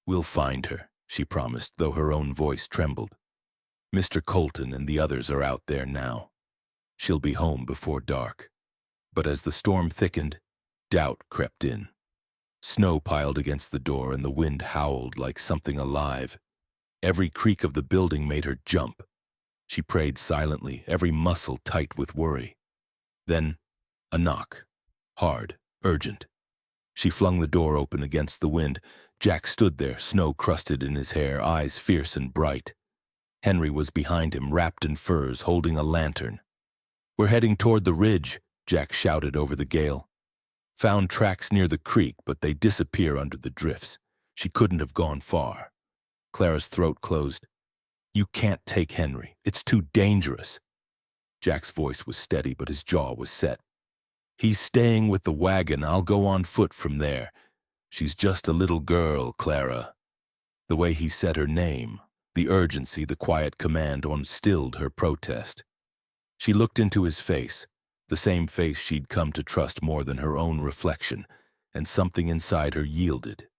[SPEAKER 1] "We'll find her," she promised, though her own voice trembled. "Mr. Colton and the others are out there now. She'll be home before dark." But as the storm thickened, doubt crept in. Snow piled against the door and the wind howled like something alive. Every creak of the building made her jump. She prayed silently, every muscle tight with worry. Then, a knock. Hard, urgent. She flung the door open against the wind. Jack stood there, snow crusted in his hair, eyes fierce and bright. Henry was behind him, wrapped in furs, holding a lantern. "We're heading toward the ridge," Jack shouted over the gale. "Found tracks near the creek, but they disappear under the drifts. She couldn't have gone far." Clara's throat closed. "You can't take Henry. It's too dangerous." Jack's voice was steady, but his jaw was set. "He's staying with the wagon. I'll go on foot from there. She's just a little girl, Clara." The way he said her name, the urgency, the quiet command stilled her protest. She looked into his face, the same face she'd come to trust more than her own reflection, and something inside her yielded.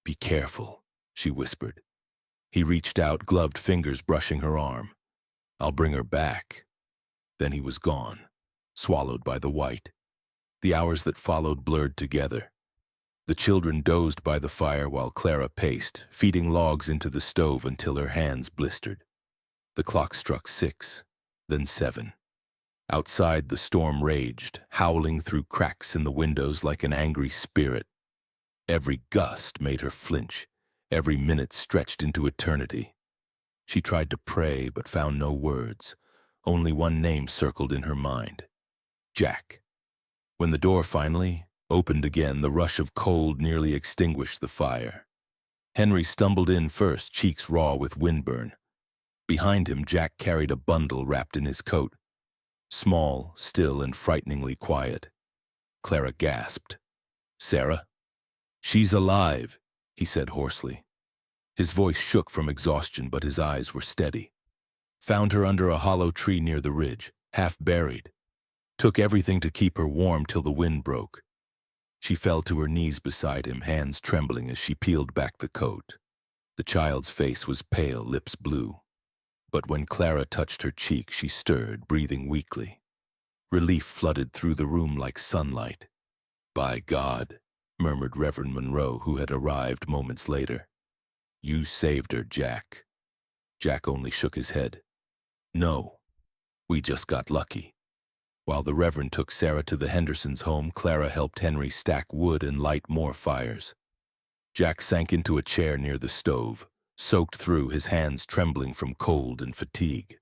[SPEAKER 1] "Be careful," she whispered. He reached out, gloved fingers brushing her arm. "I'll bring her back." Then he was gone, swallowed by the white. The hours that followed blurred together. The children dozed by the fire while Clara paced, feeding logs into the stove until her hands blistered. The clock struck 6, then 7. Outside, the storm raged, howling through cracks in the windows like an angry spirit. Every gust made her flinch. Every minute stretched into eternity. She tried to pray, but found no words. Only one name circled in her mind. Jack. When the door finally opened again, the rush of cold nearly extinguished the fire. Henry stumbled in first, cheeks raw with windburn. Behind him, Jack carried a bundle wrapped in his coat. Small, still, and frighteningly quiet. Clara gasped. "Sarah?" "She's alive," he said hoarsely. His voice shook from exhaustion, but his eyes were steady. "Found her under a hollow tree near the ridge, half buried. Took everything to keep her warm till the wind broke." She fell to her knees beside him, hands trembling as she peeled back the coat. The child's face was pale, lips blue. But when Clara touched her cheek, she stirred, breathing weakly. Relief flooded through the room like sunlight. "By God," murmured Reverend Monroe, who had arrived moments later. "You saved her, Jack." Jack only shook his head. "No, we just got lucky." While the Reverend took Sarah to the Hendersons' home, Clara helped Henry stack wood and light more fires. Jack sank into a chair near the stove, soaked through, his hands trembling from cold and fatigue.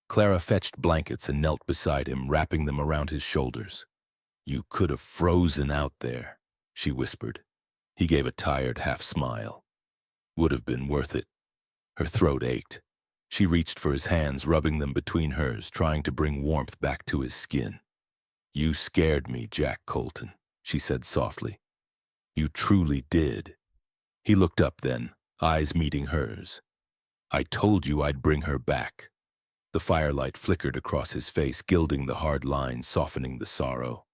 [SPEAKER 1] Clara fetched blankets and knelt beside him, wrapping them around his shoulders. "You could have frozen out there," she whispered. He gave a tired half-smile. "Would have been worth it." Her throat ached. She reached for his hands, rubbing them between hers, trying to bring warmth back to his skin. "You scared me, Jack Colton," she said softly. "You truly did." He looked up then, eyes meeting hers. "I told you I'd bring her back." The firelight flickered across his face, gilding the hard lines, softening the sorrow.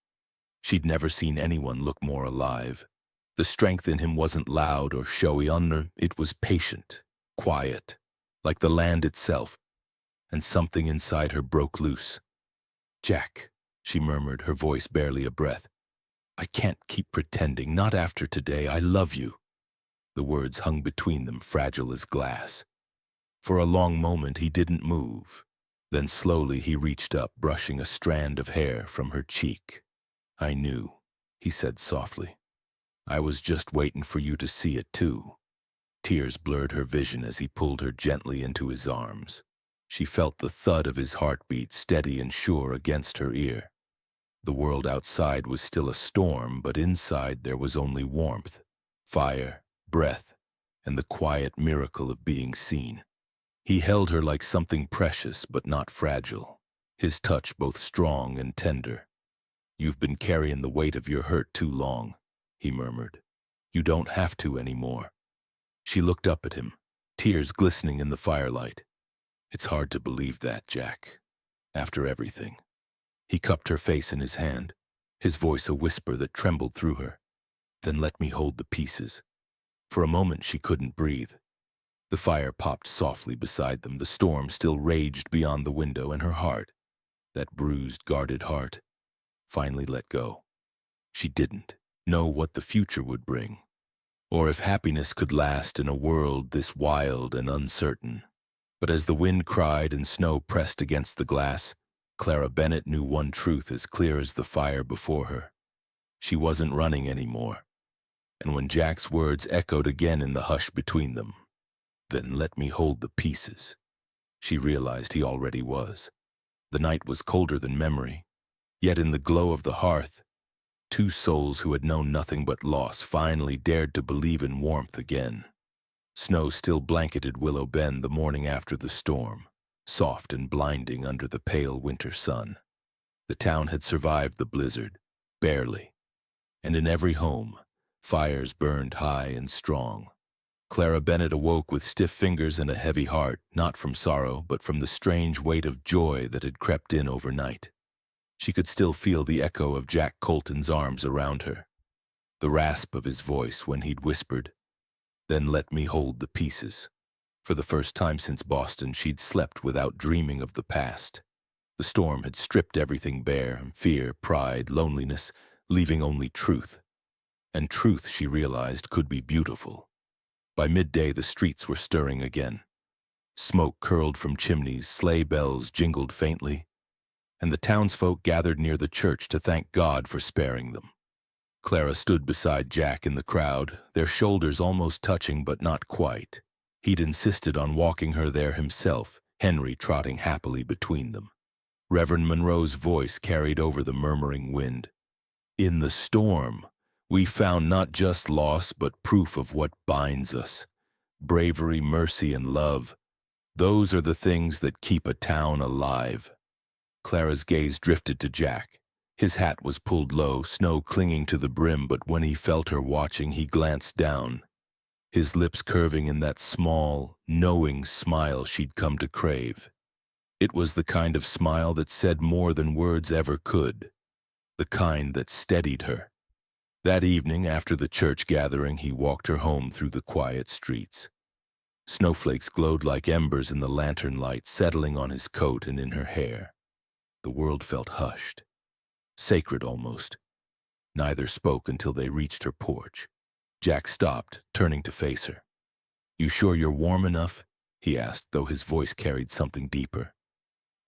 [SPEAKER 1] She'd never seen anyone look more alive. The strength in him wasn't loud or showy, it was patient, quiet, like the land itself, and something inside her broke loose. "Jack," she murmured, her voice barely a breath. "I can't keep pretending, not after today. I love you." The words hung between them, fragile as glass. For a long moment he didn't move. Then slowly he reached up, brushing a strand of hair from her cheek. "I knew," he said softly. "I was just waiting for you to see it too." Tears blurred her vision as he pulled her gently into his arms. She felt the thud of his heartbeat, steady and sure, against her ear. The world outside was still a storm, but inside there was only warmth, fire, breath, and the quiet miracle of being seen. He held her like something precious but not fragile, his touch both strong and tender. "You've been carrying the weight of your hurt too long," he murmured. "You don't have to anymore." She looked up at him, tears glistening in the firelight. "It's hard to believe that, Jack. After everything." He cupped her face in his hand, his voice a whisper that trembled through her. "Then let me hold the pieces." For a moment she couldn't breathe. The fire popped softly beside them. The storm still raged beyond the window, and her heart, that bruised, guarded heart, finally let go. She didn't know what the future would bring, or if happiness could last in a world this wild and uncertain. But as the wind cried and snow pressed against the glass, Clara Bennett knew one truth as clear as the fire before her. She wasn't running anymore. And when Jack's words echoed again in the hush between them, "Then let me hold the pieces," she realized he already was. The night was colder than memory, yet in the glow of the hearth, two souls who had known nothing but loss finally dared to believe in warmth again. Snow still blanketed Willow Bend the morning after the storm, soft and blinding under the pale winter sun. The town had survived the blizzard, barely, and in every home, fires burned high and strong. Clara Bennett awoke with stiff fingers and a heavy heart, not from sorrow, but from the strange weight of joy that had crept in overnight. She could still feel the echo of Jack Colton's arms around her, the rasp of his voice when he'd whispered, "Then let me hold the pieces." For the first time since Boston, she'd slept without dreaming of the past. The storm had stripped everything bare, fear, pride, loneliness, leaving only truth. And truth, she realized, could be beautiful. By midday, the streets were stirring again. Smoke curled from chimneys, sleigh bells jingled faintly, and the townsfolk gathered near the church to thank God for sparing them. Clara stood beside Jack in the crowd, their shoulders almost touching but not quite. He'd insisted on walking her there himself, Henry trotting happily between them. Reverend Monroe's voice carried over the murmuring wind. "In the storm, we found not just loss but proof of what binds us. Bravery, mercy, and love. Those are the things that keep a town alive." Clara's gaze drifted to Jack. His hat was pulled low, snow clinging to the brim, but when he felt her watching, he glanced down, his lips curving in that small, knowing smile she'd come to crave. It was the kind of smile that said more than words ever could, the kind that steadied her. That evening, after the church gathering, he walked her home through the quiet streets. Snowflakes glowed like embers in the lantern light, settling on his coat and in her hair. The world felt hushed, sacred almost. Neither spoke until they reached her porch. Jack stopped, turning to face her. "You sure you're warm enough?" he asked, though his voice carried something deeper.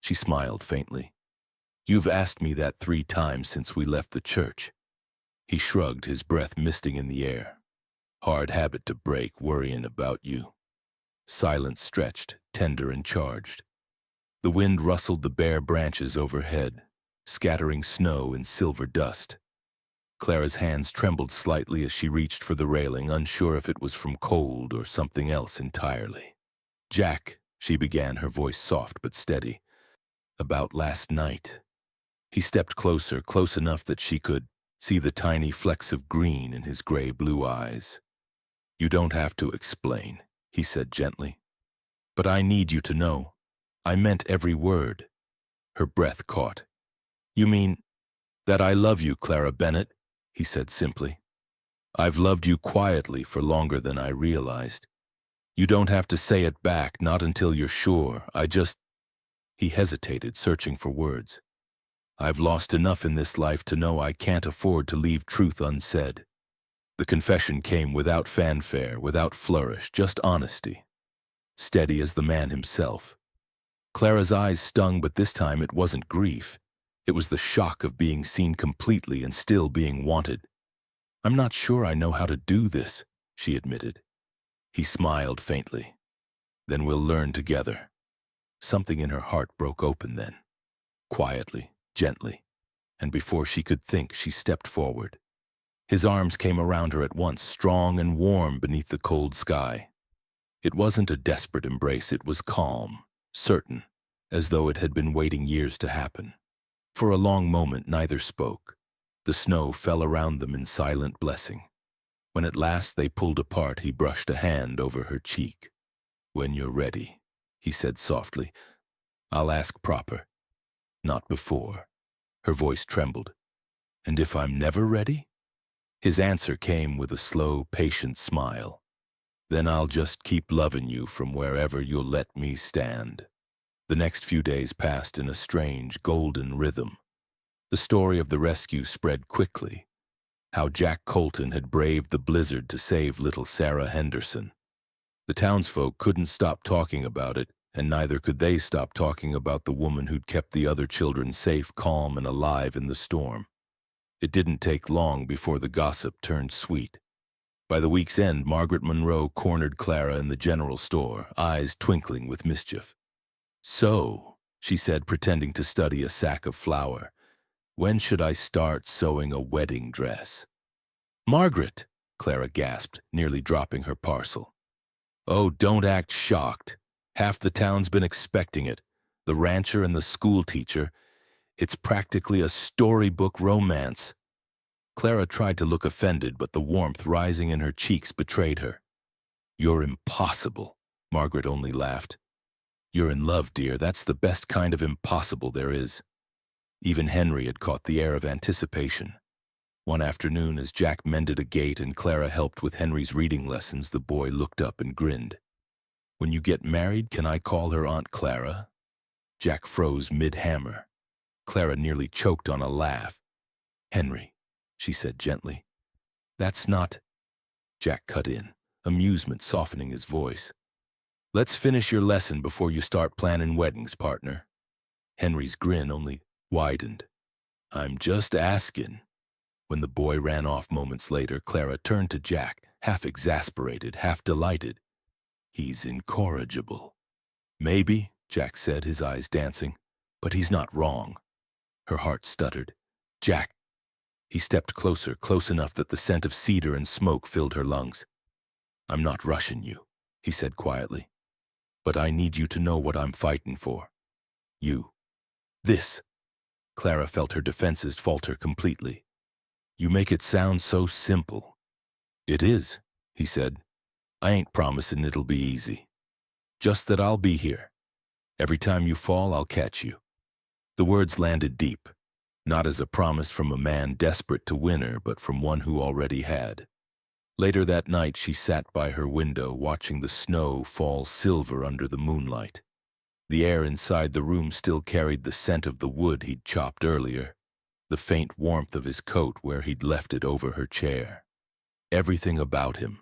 [SPEAKER 1] She smiled faintly. "You've asked me that 3 times since we left the church." He shrugged, his breath misting in the air. "Hard habit to break, worrying about you." Silence stretched, tender and charged. The wind rustled the bare branches overhead, scattering snow and silver dust. Clara's hands trembled slightly as she reached for the railing, unsure if it was from cold or something else entirely. "Jack," she began, her voice soft but steady, "about last night." He stepped closer, close enough that she could see the tiny flecks of green in his gray-blue eyes. "You don't have to explain," he said gently. "But I need you to know. I meant every word." Her breath caught. "You mean that I love you, Clara Bennett," he said simply. "I've loved you quietly for longer than I realized. You don't have to say it back, not until you're sure. I just—" He hesitated, searching for words. "I've lost enough in this life to know I can't afford to leave truth unsaid." The confession came without fanfare, without flourish, just honesty. Steady as the man himself. Clara's eyes stung, but this time it wasn't grief. It was the shock of being seen completely and still being wanted. "I'm not sure I know how to do this," she admitted. He smiled faintly. "Then we'll learn together." Something in her heart broke open then. Quietly, gently, and before she could think, she stepped forward. His arms came around her at once, strong and warm beneath the cold sky. It wasn't a desperate embrace, it was calm, certain, as though it had been waiting years to happen. For a long moment, neither spoke. The snow fell around them in silent blessing. When at last they pulled apart, he brushed a hand over her cheek. "When you're ready," he said softly. "I'll ask proper. Not before." Her voice trembled. "And if I'm never ready?" His answer came with a slow, patient smile. "Then I'll just keep loving you from wherever you'll let me stand." The next few days passed in a strange, golden rhythm. The story of the rescue spread quickly. How Jack Colton had braved the blizzard to save little Sarah Henderson. The townsfolk couldn't stop talking about it, and neither could they stop talking about the woman who'd kept the other children safe, calm, and alive in the storm. It didn't take long before the gossip turned sweet. By the week's end, Margaret Monroe cornered Clara in the general store, eyes twinkling with mischief. "So," she said, pretending to study a sack of flour, "when should I start sewing a wedding dress?" "Margaret!" Clara gasped, nearly dropping her parcel. "Oh, don't act shocked. Half the town's been expecting it. The rancher and the school teacher. It's practically a storybook romance." Clara tried to look offended, but the warmth rising in her cheeks betrayed her. "You're impossible," Margaret only laughed. "You're in love, dear. That's the best kind of impossible there is." Even Henry had caught the air of anticipation. One afternoon, as Jack mended a gate and Clara helped with Henry's reading lessons, the boy looked up and grinned. "When you get married, can I call her Aunt Clara?" Jack froze mid-hammer. Clara nearly choked on a laugh. "Henry," she said gently. "That's not—" Jack cut in, amusement softening his voice. "Let's finish your lesson before you start planning weddings, partner." Henry's grin only widened. "I'm just asking." When the boy ran off moments later, Clara turned to Jack, half exasperated, half delighted. "He's incorrigible." "Maybe," Jack said, his eyes dancing, "but he's not wrong." Her heart stuttered. "Jack." He stepped closer, close enough that the scent of cedar and smoke filled her lungs. "I'm not rushing you," he said quietly. "But I need you to know what I'm fighting for. You. This." Clara felt her defenses falter completely. "You make it sound so simple." "It is," he said. "I ain't promising it'll be easy. Just that I'll be here. Every time you fall, I'll catch you." The words landed deep, not as a promise from a man desperate to win her, but from one who already had. Later that night, she sat by her window, watching the snow fall silver under the moonlight. The air inside the room still carried the scent of the wood he'd chopped earlier, the faint warmth of his coat where he'd left it over her chair. Everything about him,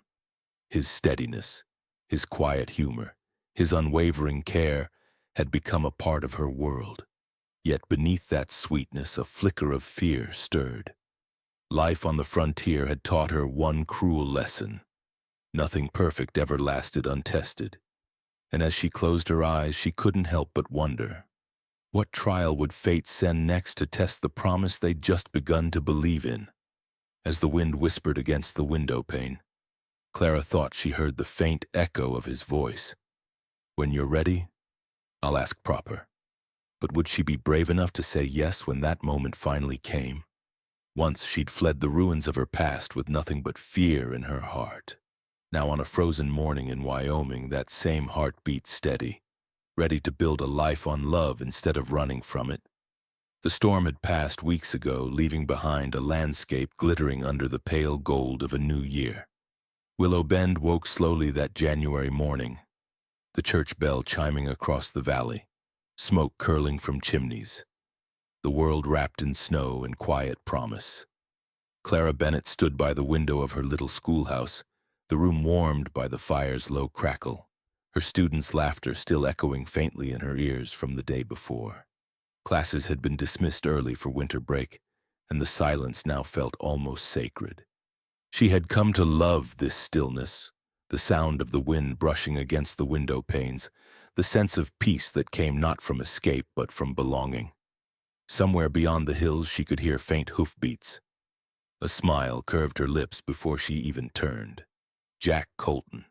[SPEAKER 1] his steadiness, his quiet humor, his unwavering care, had become a part of her world. Yet beneath that sweetness, a flicker of fear stirred. Life on the frontier had taught her one cruel lesson. Nothing perfect ever lasted untested. And as she closed her eyes, she couldn't help but wonder, what trial would fate send next to test the promise they'd just begun to believe in? As the wind whispered against the window pane, Clara thought she heard the faint echo of his voice. "When you're ready, I'll ask proper." But would she be brave enough to say yes when that moment finally came? Once she'd fled the ruins of her past with nothing but fear in her heart. Now on a frozen morning in Wyoming, that same heart beat steady, ready to build a life on love instead of running from it. The storm had passed weeks ago, leaving behind a landscape glittering under the pale gold of a new year. Willow Bend woke slowly that January morning, the church bell chiming across the valley, smoke curling from chimneys, the world wrapped in snow and quiet promise. Clara Bennett stood by the window of her little schoolhouse, the room warmed by the fire's low crackle, her students' laughter still echoing faintly in her ears from the day before. Classes had been dismissed early for winter break, and the silence now felt almost sacred. She had come to love this stillness, the sound of the wind brushing against the window panes, the sense of peace that came not from escape but from belonging. Somewhere beyond the hills she could hear faint hoofbeats. A smile curved her lips before she even turned. Jack Colton.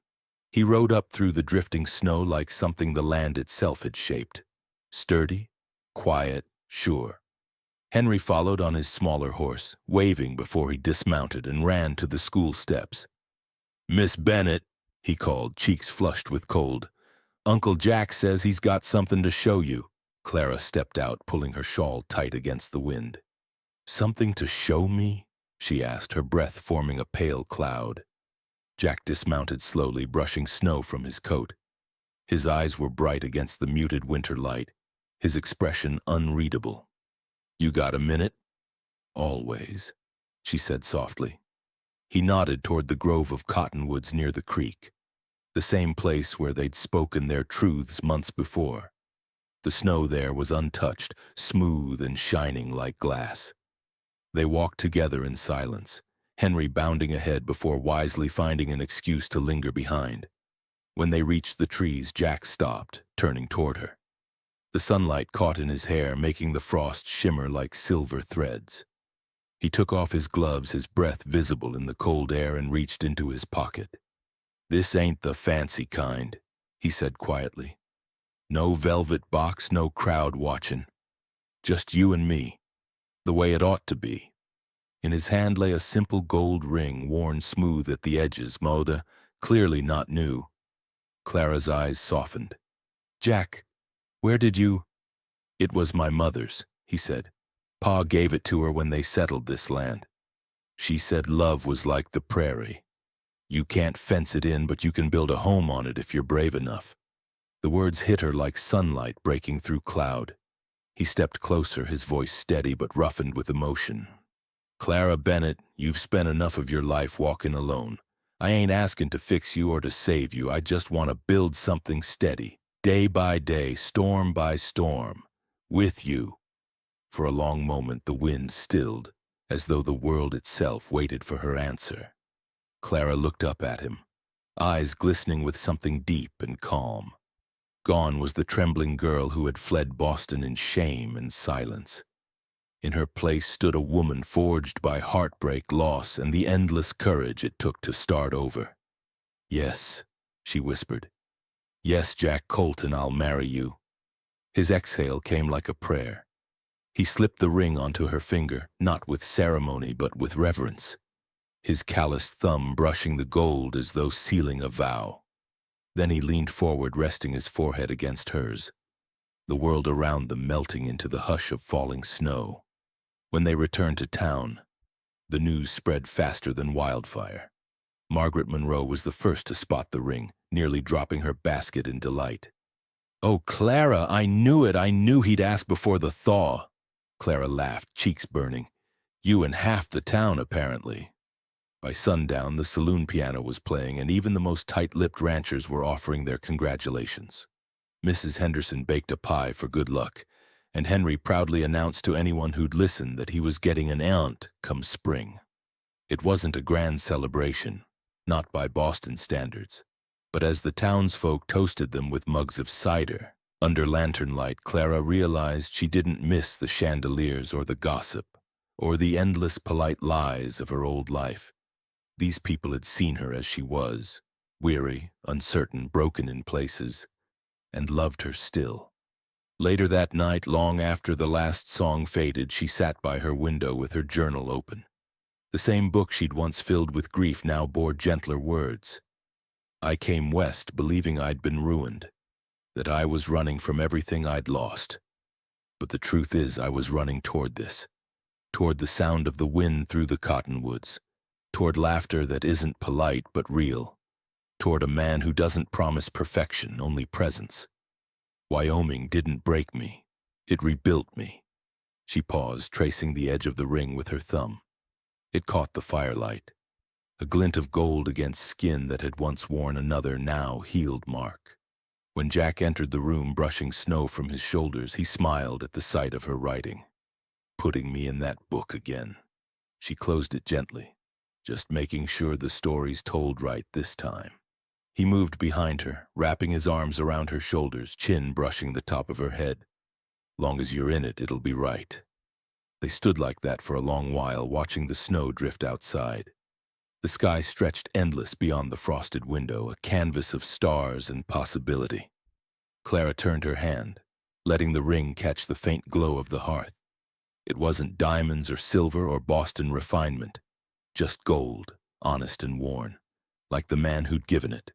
[SPEAKER 1] He rode up through the drifting snow like something the land itself had shaped. Sturdy, quiet, sure. Henry followed on his smaller horse, waving before he dismounted and ran to the school steps. "Miss Bennett," he called, cheeks flushed with cold. "Uncle Jack says he's got something to show you." Clara stepped out, pulling her shawl tight against the wind. "Something to show me?" she asked, her breath forming a pale cloud. Jack dismounted slowly, brushing snow from his coat. His eyes were bright against the muted winter light, his expression unreadable. "You got a minute?" "Always," she said softly. He nodded toward the grove of cottonwoods near the creek, the same place where they'd spoken their truths months before. The snow there was untouched, smooth and shining like glass. They walked together in silence, Henry bounding ahead before wisely finding an excuse to linger behind. When they reached the trees, Jack stopped, turning toward her. The sunlight caught in his hair, making the frost shimmer like silver threads. He took off his gloves, his breath visible in the cold air, and reached into his pocket. "This ain't the fancy kind," he said quietly. "No velvet box, no crowd watching. Just you and me, the way it ought to be." In his hand lay a simple gold ring, worn smooth at the edges, Moda, clearly not new. Clara's eyes softened. "Jack, where did you—" "It was my mother's," he said. "Pa gave it to her when they settled this land. She said love was like the prairie. You can't fence it in, but you can build a home on it if you're brave enough." The words hit her like sunlight breaking through cloud. He stepped closer, his voice steady but roughened with emotion. "Clara Bennett, you've spent enough of your life walking alone. I ain't asking to fix you or to save you. I just want to build something steady, day by day, storm by storm, with you." For a long moment the wind stilled, as though the world itself waited for her answer. Clara looked up at him, eyes glistening with something deep and calm. Gone was the trembling girl who had fled Boston in shame and silence. In her place stood a woman forged by heartbreak, loss, and the endless courage it took to start over. "Yes," she whispered. "Yes, Jack Colton, I'll marry you." His exhale came like a prayer. He slipped the ring onto her finger, not with ceremony but with reverence, his calloused thumb brushing the gold as though sealing a vow. Then he leaned forward, resting his forehead against hers, the world around them melting into the hush of falling snow. When they returned to town, the news spread faster than wildfire. Margaret Monroe was the first to spot the ring, nearly dropping her basket in delight. "Oh, Clara, I knew it! I knew he'd ask before the thaw!" Clara laughed, cheeks burning. "You and half the town, apparently." By sundown, the saloon piano was playing, and even the most tight-lipped ranchers were offering their congratulations. Mrs. Henderson baked a pie for good luck, and Henry proudly announced to anyone who'd listen that he was getting an aunt come spring. It wasn't a grand celebration, not by Boston standards, but as the townsfolk toasted them with mugs of cider, under lantern light, Clara realized she didn't miss the chandeliers or the gossip, or the endless polite lies of her old life. These people had seen her as she was, weary, uncertain, broken in places, and loved her still. Later that night, long after the last song faded, she sat by her window with her journal open. The same book she'd once filled with grief now bore gentler words. "I came west believing I'd been ruined, that I was running from everything I'd lost. But the truth is I was running toward this, toward the sound of the wind through the cottonwoods, toward laughter that isn't polite but real, toward a man who doesn't promise perfection, only presence. Wyoming didn't break me. It rebuilt me." She paused, tracing the edge of the ring with her thumb. It caught the firelight, a glint of gold against skin that had once worn another, now healed mark. When Jack entered the room, brushing snow from his shoulders, he smiled at the sight of her writing. "Putting me in that book again." She closed it gently, just making sure the story's told right this time. He moved behind her, wrapping his arms around her shoulders, chin brushing the top of her head. "Long as you're in it, it'll be right." They stood like that for a long while, watching the snow drift outside. The sky stretched endless beyond the frosted window, a canvas of stars and possibility. Clara turned her hand, letting the ring catch the faint glow of the hearth. It wasn't diamonds or silver or Boston refinement, just gold, honest and worn, like the man who'd given it.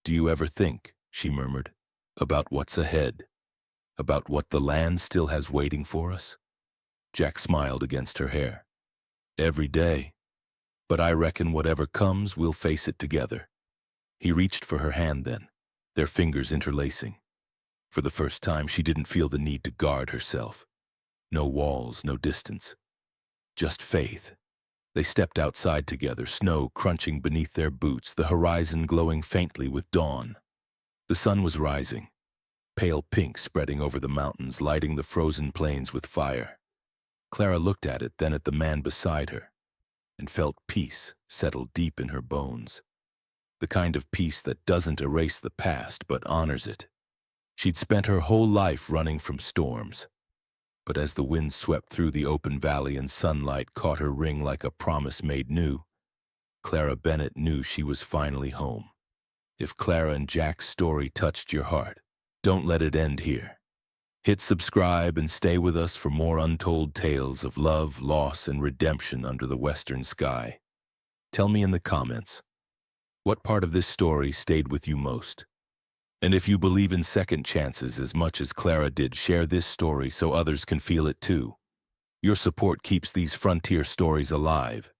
[SPEAKER 1] "Do you ever think," she murmured, "about what's ahead, about what the land still has waiting for us?" Jack smiled against her hair. "Every day. But I reckon whatever comes, we'll face it together." He reached for her hand then, their fingers interlacing. For the first time, she didn't feel the need to guard herself. No walls, no distance. Just faith. They stepped outside together, snow crunching beneath their boots, the horizon glowing faintly with dawn. The sun was rising, pale pink spreading over the mountains, lighting the frozen plains with fire. Clara looked at it, then at the man beside her, and felt peace settle deep in her bones. The kind of peace that doesn't erase the past, but honors it. She'd spent her whole life running from storms. But as the wind swept through the open valley and sunlight caught her ring like a promise made new, Clara Bennett knew she was finally home. If Clara and Jack's story touched your heart, don't let it end here. Hit subscribe and stay with us for more untold tales of love, loss, and redemption under the western sky. Tell me in the comments, what part of this story stayed with you most? And if you believe in second chances as much as Clara did, share this story so others can feel it too. Your support keeps these frontier stories alive.